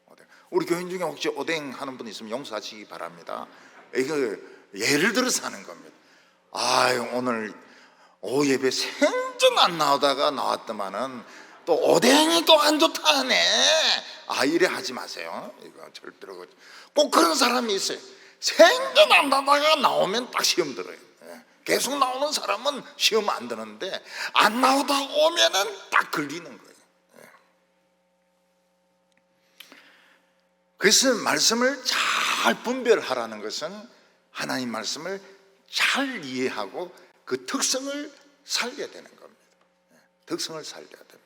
오뎅. 우리 교인 중에 혹시 오뎅 하는 분 있으면 용서하시기 바랍니다. 이거 예를 들어서 하는 겁니다. 오늘 오후 예배 생전 안 나오다가 나왔더만은 또 오뎅이 또 안 좋다네. 이래 하지 마세요. 이거 절대로. 꼭 그런 사람이 있어요. 생전 안 나다가 나오면 딱 시험 들어요. 계속 나오는 사람은 시험 안 드는데 안 나오다 오면은 딱 걸리는 거예요. 그래서 말씀을 잘 분별하라는 것은 하나님 말씀을 잘 이해하고 그 특성을 살려야 되는 겁니다. 특성을 살려야 됩니다.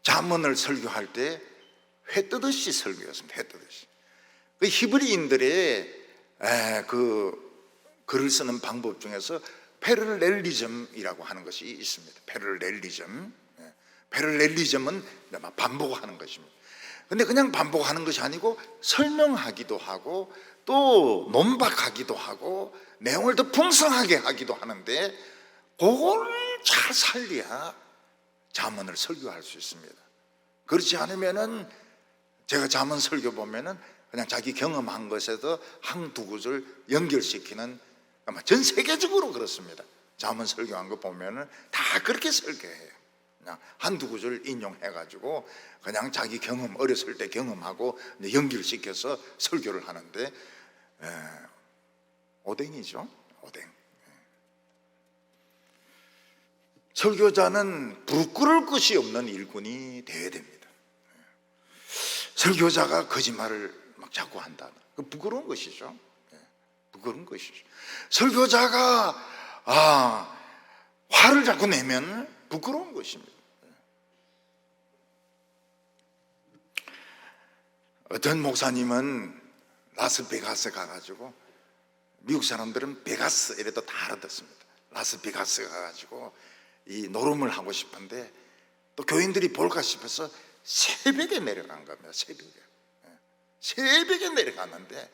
잠언을 설교할 때 회 뜨듯이 설교했습니다. 회 뜨듯이. 그 히브리인들의 그 글을 쓰는 방법 중에서 패럴렐리즘이라고 하는 것이 있습니다. 패럴렐리즘. 패럴렐리즘은 반복하는 것입니다. 근데 그냥 반복하는 것이 아니고 설명하기도 하고 또 논박하기도 하고 내용을 더 풍성하게 하기도 하는데, 그걸 잘 살려야 잠언을 설교할 수 있습니다. 그렇지 않으면은 제가 잠언 설교 보면은 그냥 자기 경험한 것에도 한두 구절 연결시키는, 아마 전 세계적으로 그렇습니다. 잠언 설교한 거 보면은 다 그렇게 설교해요. 그냥 한두 구절 인용해가지고 그냥 자기 경험, 어렸을 때 경험하고 연결시켜서 설교를 하는데, 오뎅이죠. 오뎅. 설교자는 부끄러울 것이 없는 일꾼이 되어야 됩니다. 설교자가 거짓말을 막 자꾸 한다. 그 부끄러운 것이죠. 부끄러운 것이죠. 설교자가 화를 자꾸 내면 부끄러운 것입니다. 어떤 목사님은 라스베가스 가가지고, 미국 사람들은 베가스 이래도 다 알아듣습니다. 라스베가스 가가지고 이 노름을 하고 싶은데 또 교인들이 볼까 싶어서 새벽에 내려간 겁니다. 새벽에 내려갔는데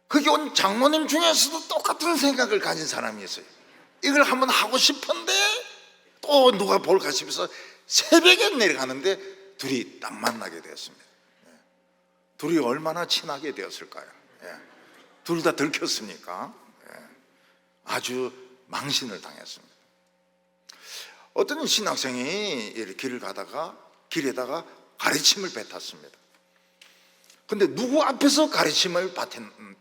거기 온 장모님 중에서도 똑같은 생각을 가진 사람이 있어요. 이걸 한번 하고 싶은데 또 누가 볼까 싶어서 새벽에 내려가는데 둘이 딱 만나게 되었습니다. 둘이 얼마나 친하게 되었을까요? 둘 다 들켰으니까 아주 망신을 당했습니다. 어떤 신학생이 길을 가다가 길에다가 가르침을 뱉었습니다. 근데 누구 앞에서 가르침을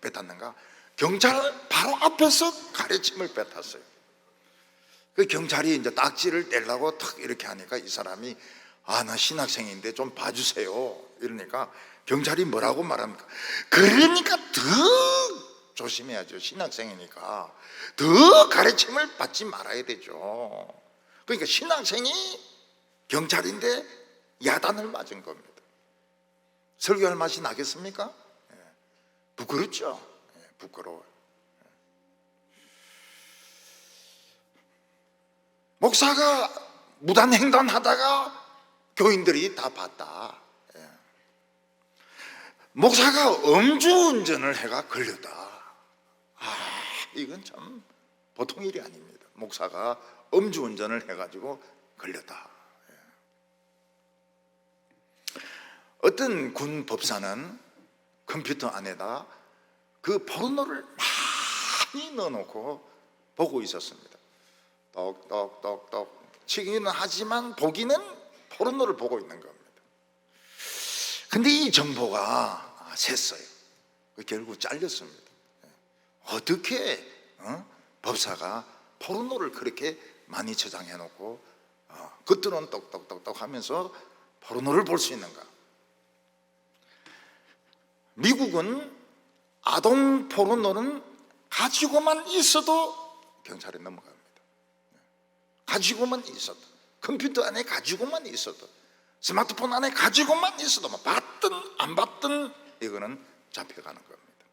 뱉었는가? 경찰 바로 앞에서 가르침을 뱉었어요. 그 경찰이 이제 딱지를 떼려고 탁 이렇게 하니까 이 사람이 나 신학생인데 좀 봐주세요 이러니까 경찰이 뭐라고 말합니까? 그러니까 더 조심해야죠. 신학생이니까 더 가르침을 받지 말아야 되죠. 그러니까 신학생이 경찰인데 야단을 맞은 겁니다. 설교할 맛이 나겠습니까? 부끄럽죠. 부끄러워요. 목사가 무단횡단하다가 교인들이 다 봤다. 목사가 음주운전을 해가 걸렸다. 이건 참 보통 일이 아닙니다. 목사가 음주운전을 해가지고 걸렸다. 어떤 군 법사는 컴퓨터 안에다 그 포르노를 많이 넣어놓고 보고 있었습니다. 똑똑똑똑 치기는 하지만 보기는 포르노를 보고 있는 겁니다. 근데 이 정보가 샜어요. 결국 잘렸습니다. 어떻게 법사가 포르노를 그렇게 많이 저장해놓고 겉으로는 똑똑똑똑 하면서 포르노를 볼 수 있는가? 미국은 아동 포르노는 가지고만 있어도 경찰에 넘어갑니다. 가지고만 있어도, 컴퓨터 안에 가지고만 있어도, 스마트폰 안에 가지고만 있어도 뭐 봤든 안 봤든 이거는 잡혀가는 겁니다.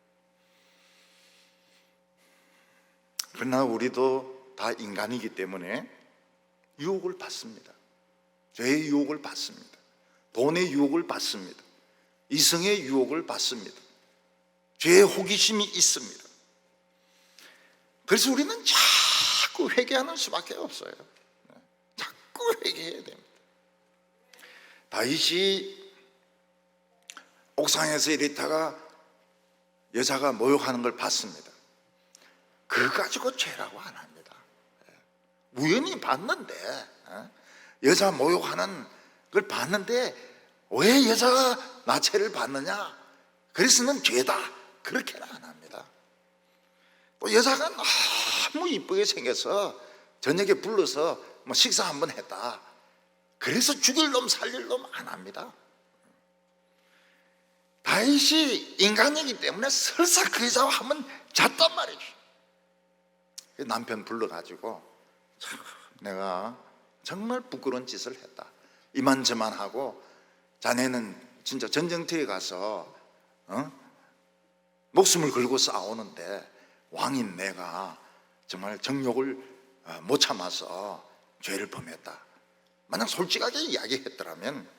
그러나 우리도 다 인간이기 때문에 유혹을 받습니다. 죄의 유혹을 받습니다. 돈의 유혹을 받습니다. 이성의 유혹을 받습니다. 죄의 호기심이 있습니다. 그래서 우리는 자꾸 회개하는 수밖에 없어요. 자꾸 회개해야 됩니다. 다윗이 옥상에서 이랬다가 여자가 모욕하는 걸 봤습니다. 그거 가지고 죄라고 안 합니다. 우연히 봤는데, 여자 모욕하는 걸 봤는데 왜 여자가 나체를 받느냐? 그래서는 죄다, 그렇게는 안 합니다. 또 여자가 너무 이쁘게 생겨서 저녁에 불러서 뭐 식사 한번 했다, 그래서 죽일 놈 살릴 놈 안 합니다. 다윗이 인간이기 때문에 설사 그 여자와 한번 잤단 말이죠. 남편 불러가지고 내가 정말 부끄러운 짓을 했다, 이만저만 하고 자네는 진짜 전쟁터에 가서 목숨을 걸고 싸우는데 왕인 내가 정말 정욕을 못 참아서 죄를 범했다. 만약 솔직하게 이야기했더라면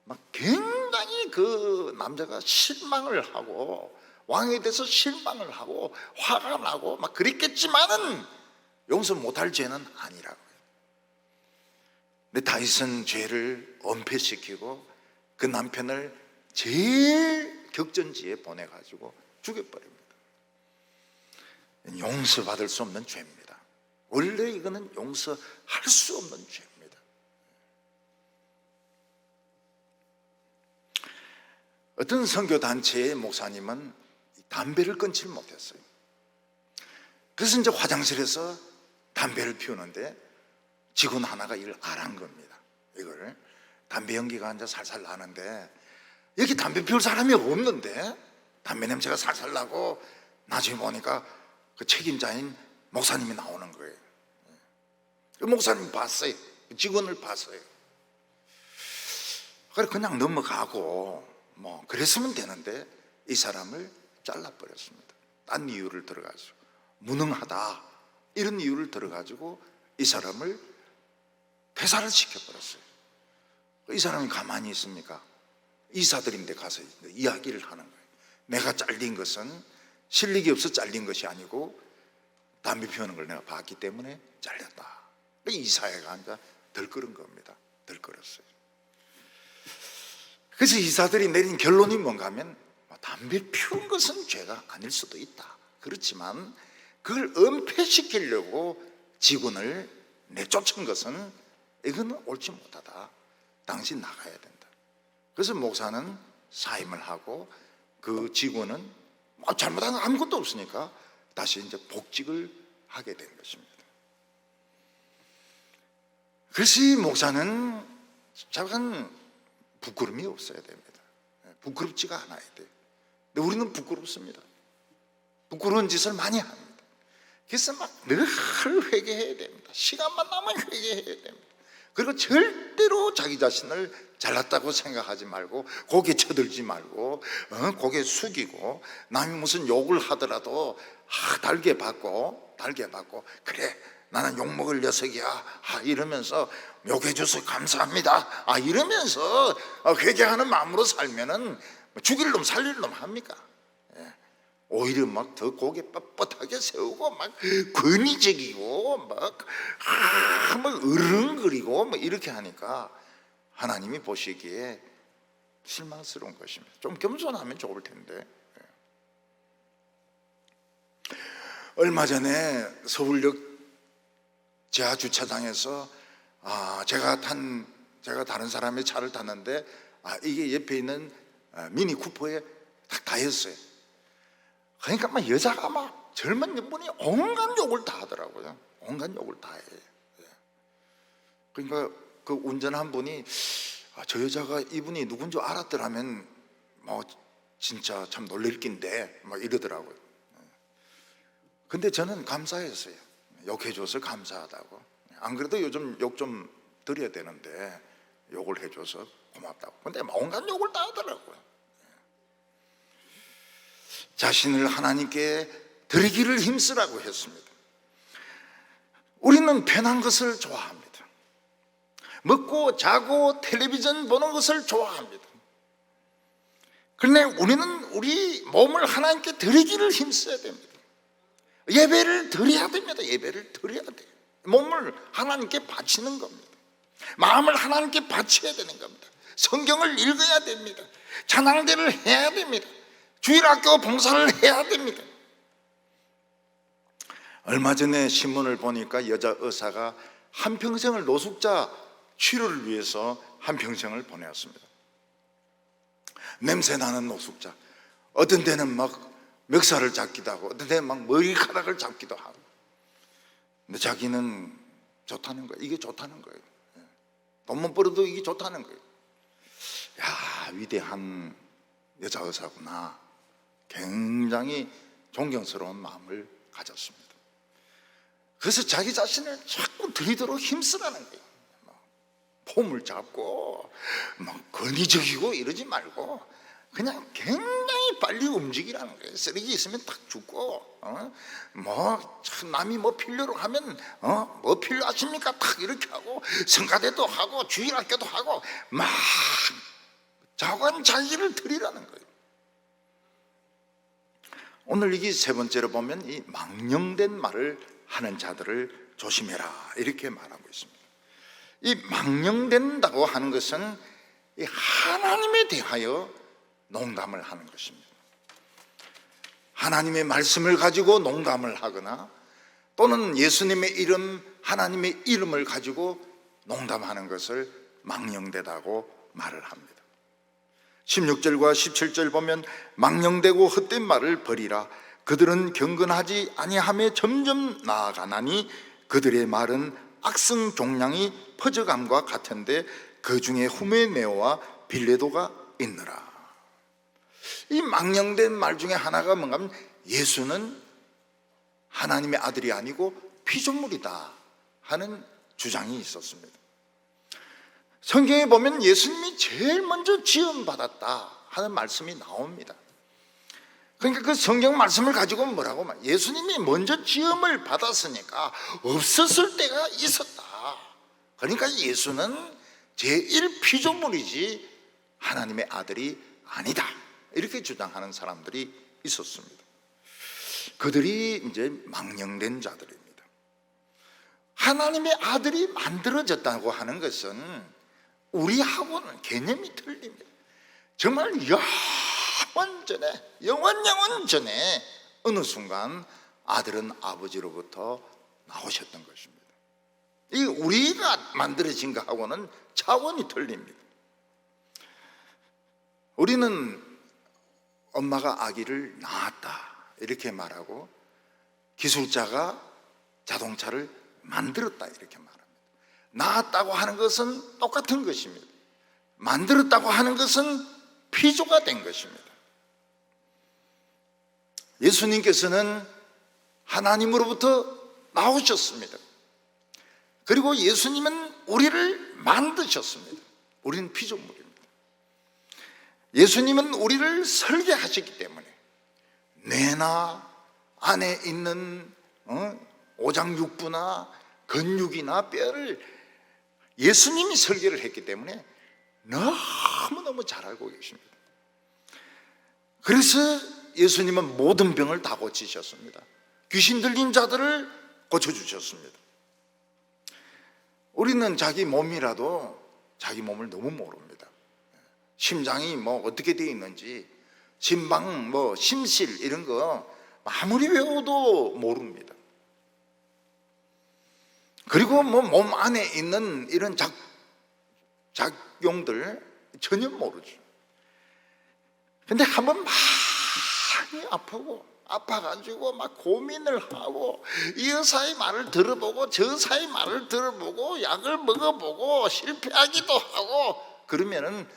막 굉장히 그 남자가 실망을 하고 왕에 대해서 실망을 하고 화가 나고 막 그랬겠지만은 용서 못할 죄는 아니라고요. 근데 다윗은 죄를 은폐시키고 그 남편을 제일 격전지에 보내가지고 죽여버립니다. 용서받을 수 없는 죄입니다. 원래 이거는 용서할 수 없는 죄입니다. 어떤 선교단체의 목사님은 담배를 끊지 못했어요. 그래서 이제 화장실에서 담배를 피우는데 직원 하나가 이걸 알한 겁니다. 이걸 담배 연기가 이제 살살 나는데 여기 담배 피울 사람이 없는데 담배 냄새가 살살 나고 나중에 보니까 그 책임자인 목사님이 나오는 거예요. 그 목사님이 봤어요. 직원을 봤어요. 그래 그냥 넘어가고 뭐 그랬으면 되는데 이 사람을 잘라버렸습니다. 딴 이유를 들어가지고 무능하다 이런 이유를 들어가지고 이 사람을 퇴사를 시켜버렸어요. 이 사람이 가만히 있습니까? 이사들인데 가서 이야기를 하는 거예요. 내가 잘린 것은 실력이 없어 잘린 것이 아니고 담배 피우는 걸 내가 봤기 때문에 잘렸다. 이사회가 앉아 덜끓은 겁니다. 덜끓었어요. 그래서 이사들이 내린 결론이 뭔가 하면 담배 피운 것은 죄가 아닐 수도 있다. 그렇지만 그걸 은폐시키려고 직원을 내쫓은 것은 이거는 옳지 못하다. 당신 나가야 된다. 그래서 목사는 사임을 하고 그 직원은 잘못한 건 아무것도 없으니까 다시 이제 복직을 하게 된 것입니다. 그래서 이 목사는 잠깐 부끄러움이 없어야 됩니다. 부끄럽지가 않아야 돼요. 근데 우리는 부끄럽습니다. 부끄러운 짓을 많이 합니다. 그래서 막 늘 회개해야 됩니다. 시간만 나면 회개해야 됩니다. 그리고 절대로 자기 자신을 잘났다고 생각하지 말고 고개 쳐들지 말고 고개 숙이고 남이 무슨 욕을 하더라도 달게 받고 그래 나는 욕먹을 녀석이야 이러면서 욕해줘서 감사합니다 이러면서 회개하는 마음으로 살면은 죽일 놈 살릴 놈 합니까? 예. 오히려 막 더 고개 뻣뻣하게 세우고 막 권위적이고 막 으르렁거리고 뭐 이렇게 하니까 하나님이 보시기에 실망스러운 것입니다. 좀 겸손하면 좋을 텐데. 얼마 전에 서울역 지하 주차장에서 제가 다른 사람의 차를 탔는데 이게 옆에 있는 미니 쿠퍼에 딱 가였어요. 그러니까 막 여자가 막 젊은 분이 온갖 욕을 다 하더라고요. 온갖 욕을 다 해요. 그러니까 그 운전한 분이 저 여자가 이분이 누군지 알았더라면 뭐 진짜 참 놀랄 낀데 막 이러더라고요. 근데 저는 감사했어요. 욕해줘서 감사하다고. 안 그래도 요즘 욕 좀 드려야 되는데 욕을 해줘서 고맙다고. 근데 온갖 욕을 다 하더라고요. 자신을 하나님께 드리기를 힘쓰라고 했습니다. 우리는 편한 것을 좋아합니다. 먹고 자고 텔레비전 보는 것을 좋아합니다. 그런데 우리는 우리 몸을 하나님께 드리기를 힘써야 됩니다. 예배를 드려야 됩니다. 예배를 드려야 돼요. 몸을 하나님께 바치는 겁니다. 마음을 하나님께 바쳐야 되는 겁니다. 성경을 읽어야 됩니다. 찬양대를 해야 됩니다. 주일학교 봉사를 해야 됩니다. 얼마 전에 신문을 보니까 여자 의사가 한평생을 노숙자 치료를 위해서 한평생을 보내었습니다. 냄새나는 노숙자. 어떤 데는 막 멱살을 잡기도 하고 어떤 데는 막 머리카락을 잡기도 하고. 근데 자기는 좋다는 거예요. 이게 좋다는 거예요. 돈만 벌어도 이게 좋다는 거예요. 야, 위대한 여자 의사구나. 굉장히 존경스러운 마음을 가졌습니다. 그래서 자기 자신을 자꾸 들이도록 힘쓰라는 거예요. 폼을 잡고 막 권위적이고 이러지 말고 그냥 굉장히 빨리 움직이라는 거예요. 쓰레기 있으면 딱 줍고 뭐 남이 뭐 필요로 하면 뭐 필요하십니까? 딱 이렇게 하고 성가대도 하고 주일학교도 하고 막 자관자기를 드리라는 거예요. 오늘 이게 세 번째로 보면 이 망령된 말을 하는 자들을 조심해라 이렇게 말하고 있습니다. 이 망령된다고 하는 것은 이 하나님에 대하여 농담을 하는 것입니다. 하나님의 말씀을 가지고 농담을 하거나 또는 예수님의 이름, 하나님의 이름을 가지고 농담하는 것을 망령되다고 말을 합니다. 16절과 17절 보면 망령되고 헛된 말을 버리라. 그들은 경건하지 아니함에 점점 나아가나니 그들의 말은 악성 종량이 퍼져감과 같은데 그 중에 후메네오와 빌레도가 있느라. 이 망령된 말 중에 하나가 뭔가 하면 예수는 하나님의 아들이 아니고 피조물이다 하는 주장이 있었습니다. 성경에 보면 예수님이 제일 먼저 지음받았다 하는 말씀이 나옵니다. 그러니까 그 성경 말씀을 가지고 뭐라고 말? 예수님이 먼저 지음을 받았으니까 없었을 때가 있었다. 그러니까 예수는 제1 피조물이지 하나님의 아들이 아니다. 이렇게 주장하는 사람들이 있었습니다. 그들이 이제 망령된 자들입니다. 하나님의 아들이 만들어졌다고 하는 것은 우리하고는 개념이 틀립니다. 정말 영원 전에 어느 순간 아들은 아버지로부터 나오셨던 것입니다. 이 우리가 만들어진 것하고는 차원이 틀립니다. 우리는 엄마가 아기를 낳았다 이렇게 말하고 기술자가 자동차를 만들었다 이렇게 말합니다. 낳았다고 하는 것은 똑같은 것입니다. 만들었다고 하는 것은 피조가 된 것입니다. 예수님께서는 하나님으로부터 나오셨습니다. 그리고 예수님은 우리를 만드셨습니다. 우리는 피조물입니다. 예수님은 우리를 설계하셨기 때문에 뇌나 안에 있는 오장육부나 근육이나 뼈를 예수님이 설계를 했기 때문에 너무너무 잘 알고 계십니다. 그래서 예수님은 모든 병을 다 고치셨습니다. 귀신 들린 자들을 고쳐주셨습니다. 우리는 자기 몸이라도 자기 몸을 너무 모릅니다. 심장이 어떻게 되어 있는지, 심방, 심실 이런 거 아무리 배워도 모릅니다. 그리고 몸 안에 있는 이런 작용들 전혀 모르죠. 근데 한번 많이 아파가지고 막 고민을 하고, 이 의사의 말을 들어보고 저 의사의 말을 들어보고 약을 먹어보고 실패하기도 하고, 그러면은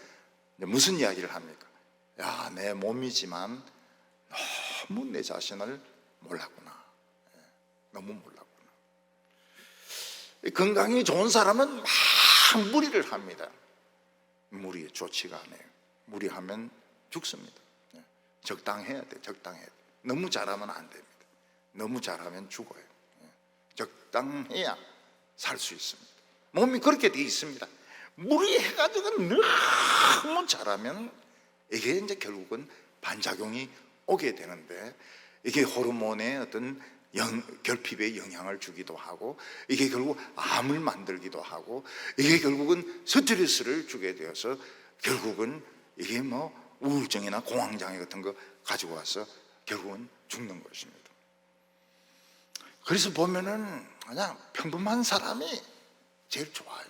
무슨 이야기를 합니까? 야, 내 몸이지만 너무 내 자신을 몰랐구나. 너무 몰랐구나. 건강이 좋은 사람은 막 무리를 합니다. 무리 좋지가 않아요. 무리하면 죽습니다. 적당해야 돼. 적당해야 돼. 너무 잘하면 안 됩니다. 너무 잘하면 죽어요. 적당해야 살 수 있습니다. 몸이 그렇게 돼 있습니다. 무리해가지고 너무 잘하면 이게 이제 결국은 반작용이 오게 되는데, 이게 호르몬의 어떤 결핍에 영향을 주기도 하고, 이게 결국 암을 만들기도 하고, 이게 결국은 스트레스를 주게 되어서 결국은 이게 우울증이나 공황장애 같은 거 가지고 와서 결국은 죽는 것입니다. 그래서 보면은 그냥 평범한 사람이 제일 좋아요.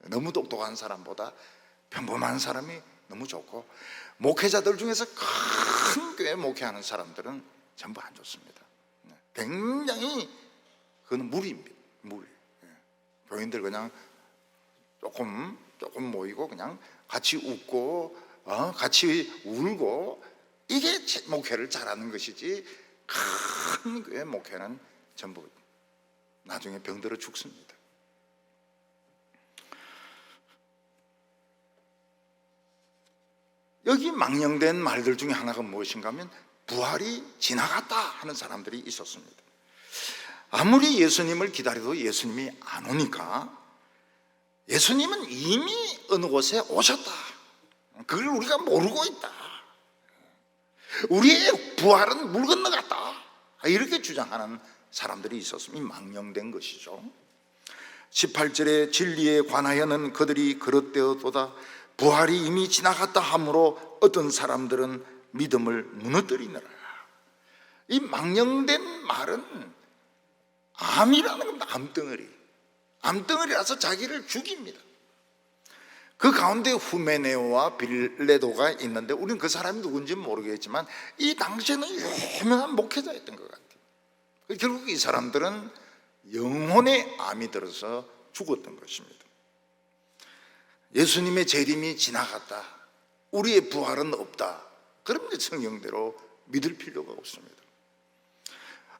너무 똑똑한 사람보다 평범한 사람이 너무 좋고, 목회자들 중에서 큰 교회 목회하는 사람들은 전부 안 좋습니다. 굉장히 그건 무리입니다. 무리. 교인들 그냥 조금 모이고 그냥 같이 웃고 같이 울고, 이게 목회를 잘하는 것이지, 큰 교회 목회는 전부 나중에 병들어 죽습니다. 여기 망령된 말들 중에 하나가 무엇인가 하면 부활이 지나갔다 하는 사람들이 있었습니다. 아무리 예수님을 기다려도 예수님이 안 오니까, 예수님은 이미 어느 곳에 오셨다, 그걸 우리가 모르고 있다, 우리의 부활은 물 건너갔다, 이렇게 주장하는 사람들이 있었으면 망령된 것이죠. 18절에 진리에 관하여는 그들이 그릇되었도다. 부활이 이미 지나갔다 하므로 어떤 사람들은 믿음을 무너뜨리느라. 이 망령된 말은 암이라는 겁니다. 암덩어리라서 자기를 죽입니다. 그 가운데 후메네오와 빌레도가 있는데, 우리는 그 사람이 누군지 모르겠지만 이 당시에는 유명한 목회자였던 것 같아요. 결국 이 사람들은 영혼의 암이 들어서 죽었던 것입니다. 예수님의 재림이 지나갔다, 우리의 부활은 없다, 그러면 성경대로 믿을 필요가 없습니다.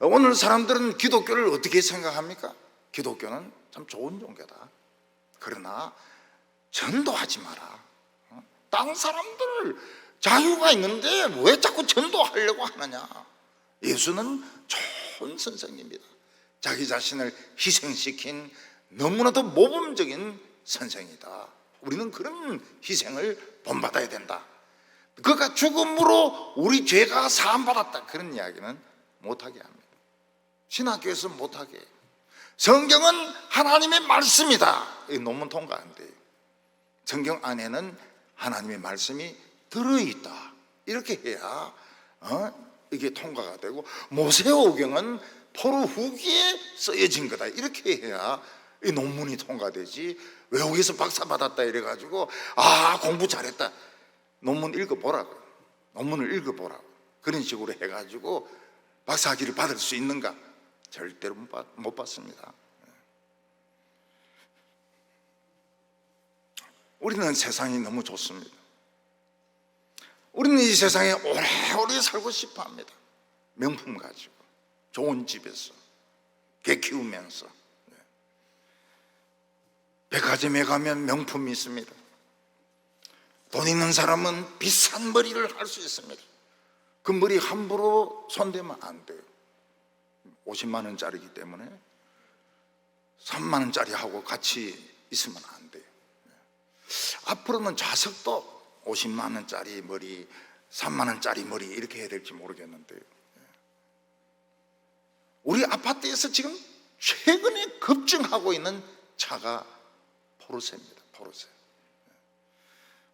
오늘 사람들은 기독교를 어떻게 생각합니까? 기독교는 참 좋은 종교다, 그러나 전도하지 마라. 다른 사람들 자유가 있는데 왜 자꾸 전도하려고 하느냐. 예수는 좋은 선생님입니다. 자기 자신을 희생시킨 너무나도 모범적인 선생이다. 우리는 그런 희생을 본받아야 된다. 그가 죽음으로 우리 죄가 사함받았다, 그런 이야기는 못하게 합니다. 신학교에서 못하게 해요. 성경은 하나님의 말씀이다, 이 논문 통과 안 돼요. 성경 안에는 하나님의 말씀이 들어있다, 이렇게 해야 이게 통과가 되고, 모세오경은 포로 후기에 쓰여진 거다, 이렇게 해야 이 논문이 통과되지. 외국에서 박사 받았다 이래가지고 공부 잘했다, 논문을 읽어보라고, 그런 식으로 해가지고 박사학위를 받을 수 있는가? 절대로 못 받습니다. 우리는 세상이 너무 좋습니다. 우리는 이 세상에 오래오래 살고 싶어 합니다. 명품 가지고, 좋은 집에서, 개 키우면서. 백화점에 가면 명품이 있습니다. 돈 있는 사람은 비싼 머리를 할 수 있습니다. 그 머리 함부로 손대면 안 돼요. 50만 원짜리이기 때문에 3만 원짜리 하고 같이 있으면 안 돼요. 앞으로는 좌석도 50만 원짜리 머리, 3만 원짜리 머리 이렇게 해야 될지 모르겠는데요. 우리 아파트에서 지금 최근에 급증하고 있는 차가 포르쉐입니다. 포르쉐.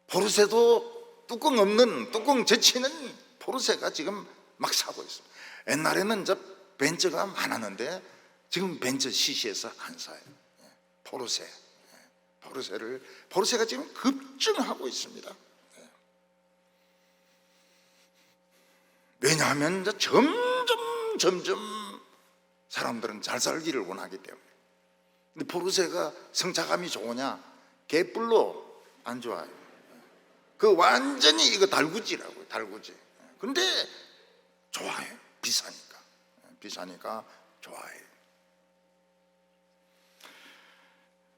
포르쉐도 뚜껑 없는, 뚜껑 제치는 포르쉐가 지금 막 사고 있습니다. 옛날에는 저 벤츠가 많았는데 지금 벤츠 CC에서 안 사요. 포르쉐. 포르쉐가 지금 급증하고 있습니다. 왜냐하면 이제 점점 사람들은 잘 살기를 원하기 때문에. 근데 포르쉐가 성차감이 좋으냐? 개뿔로 안 좋아요. 그 완전히 이거 달구지라고요, 달구지. 근데 좋아요. 비싸니까 좋아해요.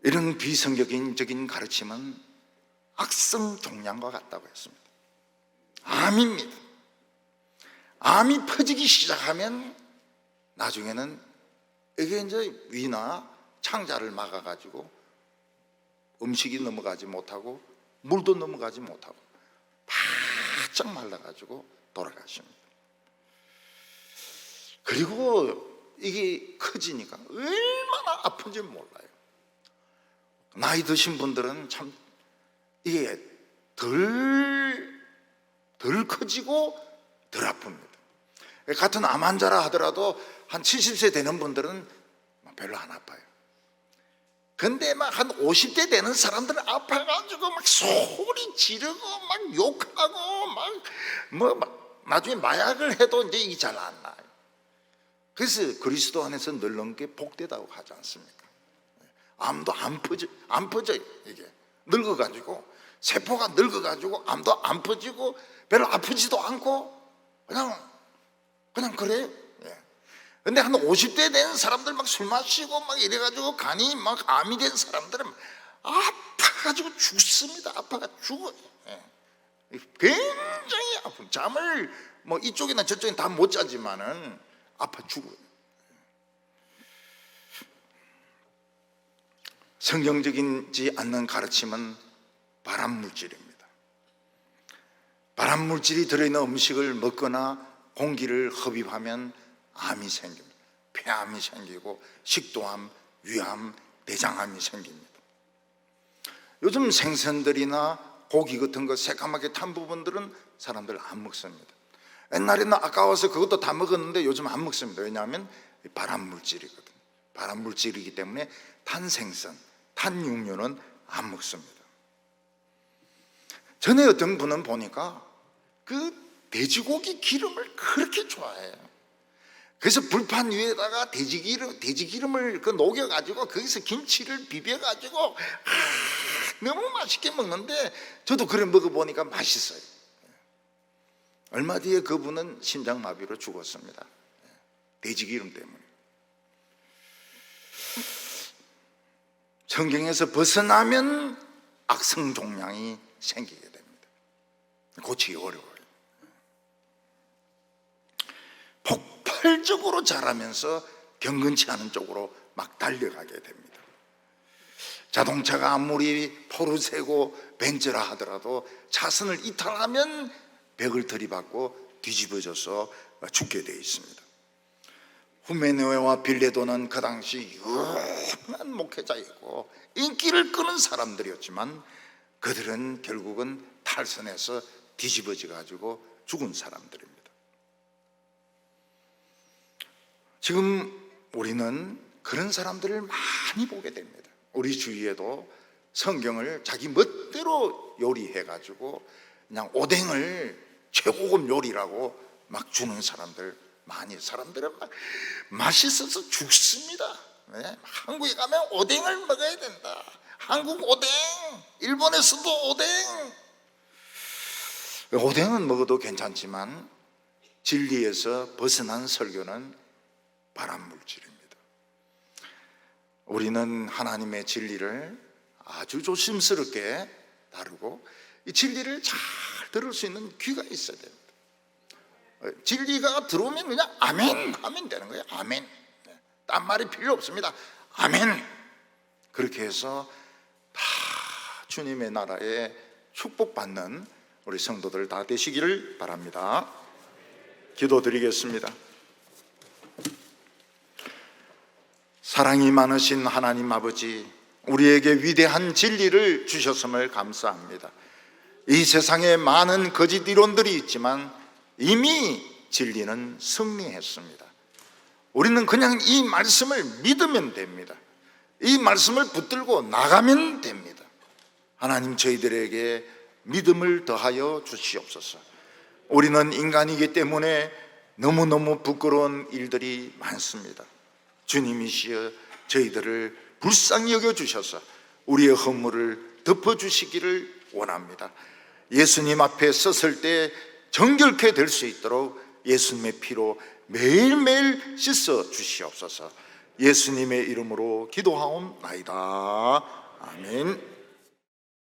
이런 비성경적인 가르침은 악성 종양과 같다고 했습니다. 암입니다. 암이 퍼지기 시작하면 나중에는 이게 이제 위나 창자를 막아가지고 음식이 넘어가지 못하고 물도 넘어가지 못하고 바짝 말라가지고 돌아가십니다. 그리고 이게 커지니까 얼마나 아픈지 몰라요. 나이 드신 분들은 참 이게 덜 커지고 덜 아픕니다. 같은 암 환자라 하더라도 한 70세 되는 분들은 별로 안 아파요. 근데 막 한 50대 되는 사람들은 아파가지고 막 소리 지르고 막 욕하고 막 나중에 마약을 해도 이제 이게 잘 안 나요. 그래서 그리스도 안에서 늙는 게 복되다고 하지 않습니까? 암도 안 퍼져요. 이게 늙어가지고 세포가 늙어가지고 암도 안 퍼지고 별로 아프지도 않고 그냥 그래요. 근데 한 50대 된 사람들 막 술 마시고 막 이래가지고 간이 막 암이 된 사람들은 아파가지고 죽습니다. 아파가 죽어요. 굉장히 아픈, 잠을 뭐 이쪽이나 저쪽에 다 못 자지만은 아파 죽어요. 성경적이지 않는 가르침은 발암물질입니다. 발암물질이 들어있는 음식을 먹거나 공기를 흡입하면 암이 생깁니다. 폐암이 생기고 식도암, 위암, 대장암이 생깁니다. 요즘 생선들이나 고기 같은 거 새까맣게 탄 부분들은 사람들 안 먹습니다. 옛날에는 아까워서 그것도 다 먹었는데 요즘 안 먹습니다. 왜냐하면 발암물질이거든요. 발암물질이기 때문에 탄 생선, 탄 육류는 안 먹습니다. 전에 어떤 분은 보니까 그 돼지고기 기름을 그렇게 좋아해요. 그래서 불판 위에다가 돼지기름을 녹여가지고 거기서 김치를 비벼가지고 너무 맛있게 먹는데 저도 그래 먹어보니까 맛있어요. 얼마 뒤에 그분은 심장마비로 죽었습니다. 돼지기름 때문에. 성경에서 벗어나면 악성종양이 생기게 됩니다. 고치기 어려워요. 폭발적으로 자라면서 경건치 않은 쪽으로 막 달려가게 됩니다. 자동차가 아무리 포르쉐고 벤츠라 하더라도 차선을 이탈하면 벽을 들이받고 뒤집어져서 죽게 되어 있습니다. 후메네오와 빌레도는 그 당시 유명한 목회자이고 인기를 끄는 사람들이었지만 그들은 결국은 탈선해서 뒤집어져 가지고 죽은 사람들입니다. 지금 우리는 그런 사람들을 많이 보게 됩니다. 우리 주위에도 성경을 자기 멋대로 요리해 가지고 그냥 오뎅을 최고급 요리라고 막 주는 사람들 많이, 사람들은 막 맛있어서 죽습니다. 네? 한국에 가면 오뎅을 먹어야 된다. 한국 오뎅, 일본에서도 오뎅은 먹어도 괜찮지만 진리에서 벗어난 설교는 발암물질입니다. 우리는 하나님의 진리를 아주 조심스럽게 다루고 이 진리를 잘 들을 수 있는 귀가 있어야 됩니다. 진리가 들어오면 그냥 아멘 하면 되는 거예요. 아멘. 딴 말이 필요 없습니다. 아멘. 그렇게 해서 다 주님의 나라에 축복받는 우리 성도들 다 되시기를 바랍니다. 기도드리겠습니다. 사랑이 많으신 하나님 아버지, 우리에게 위대한 진리를 주셨음을 감사합니다. 이 세상에 많은 거짓 이론들이 있지만 이미 진리는 승리했습니다. 우리는 그냥 이 말씀을 믿으면 됩니다. 이 말씀을 붙들고 나가면 됩니다. 하나님, 저희들에게 믿음을 더하여 주시옵소서. 우리는 인간이기 때문에 너무너무 부끄러운 일들이 많습니다. 주님이시여 저희들을 불쌍히 여겨주셔서 우리의 허물을 덮어주시기를 원합니다. 예수님 앞에 섰을 때 정결케 될 수 있도록 예수님의 피로 매일매일 씻어 주시옵소서. 예수님의 이름으로 기도하옵나이다. 아멘.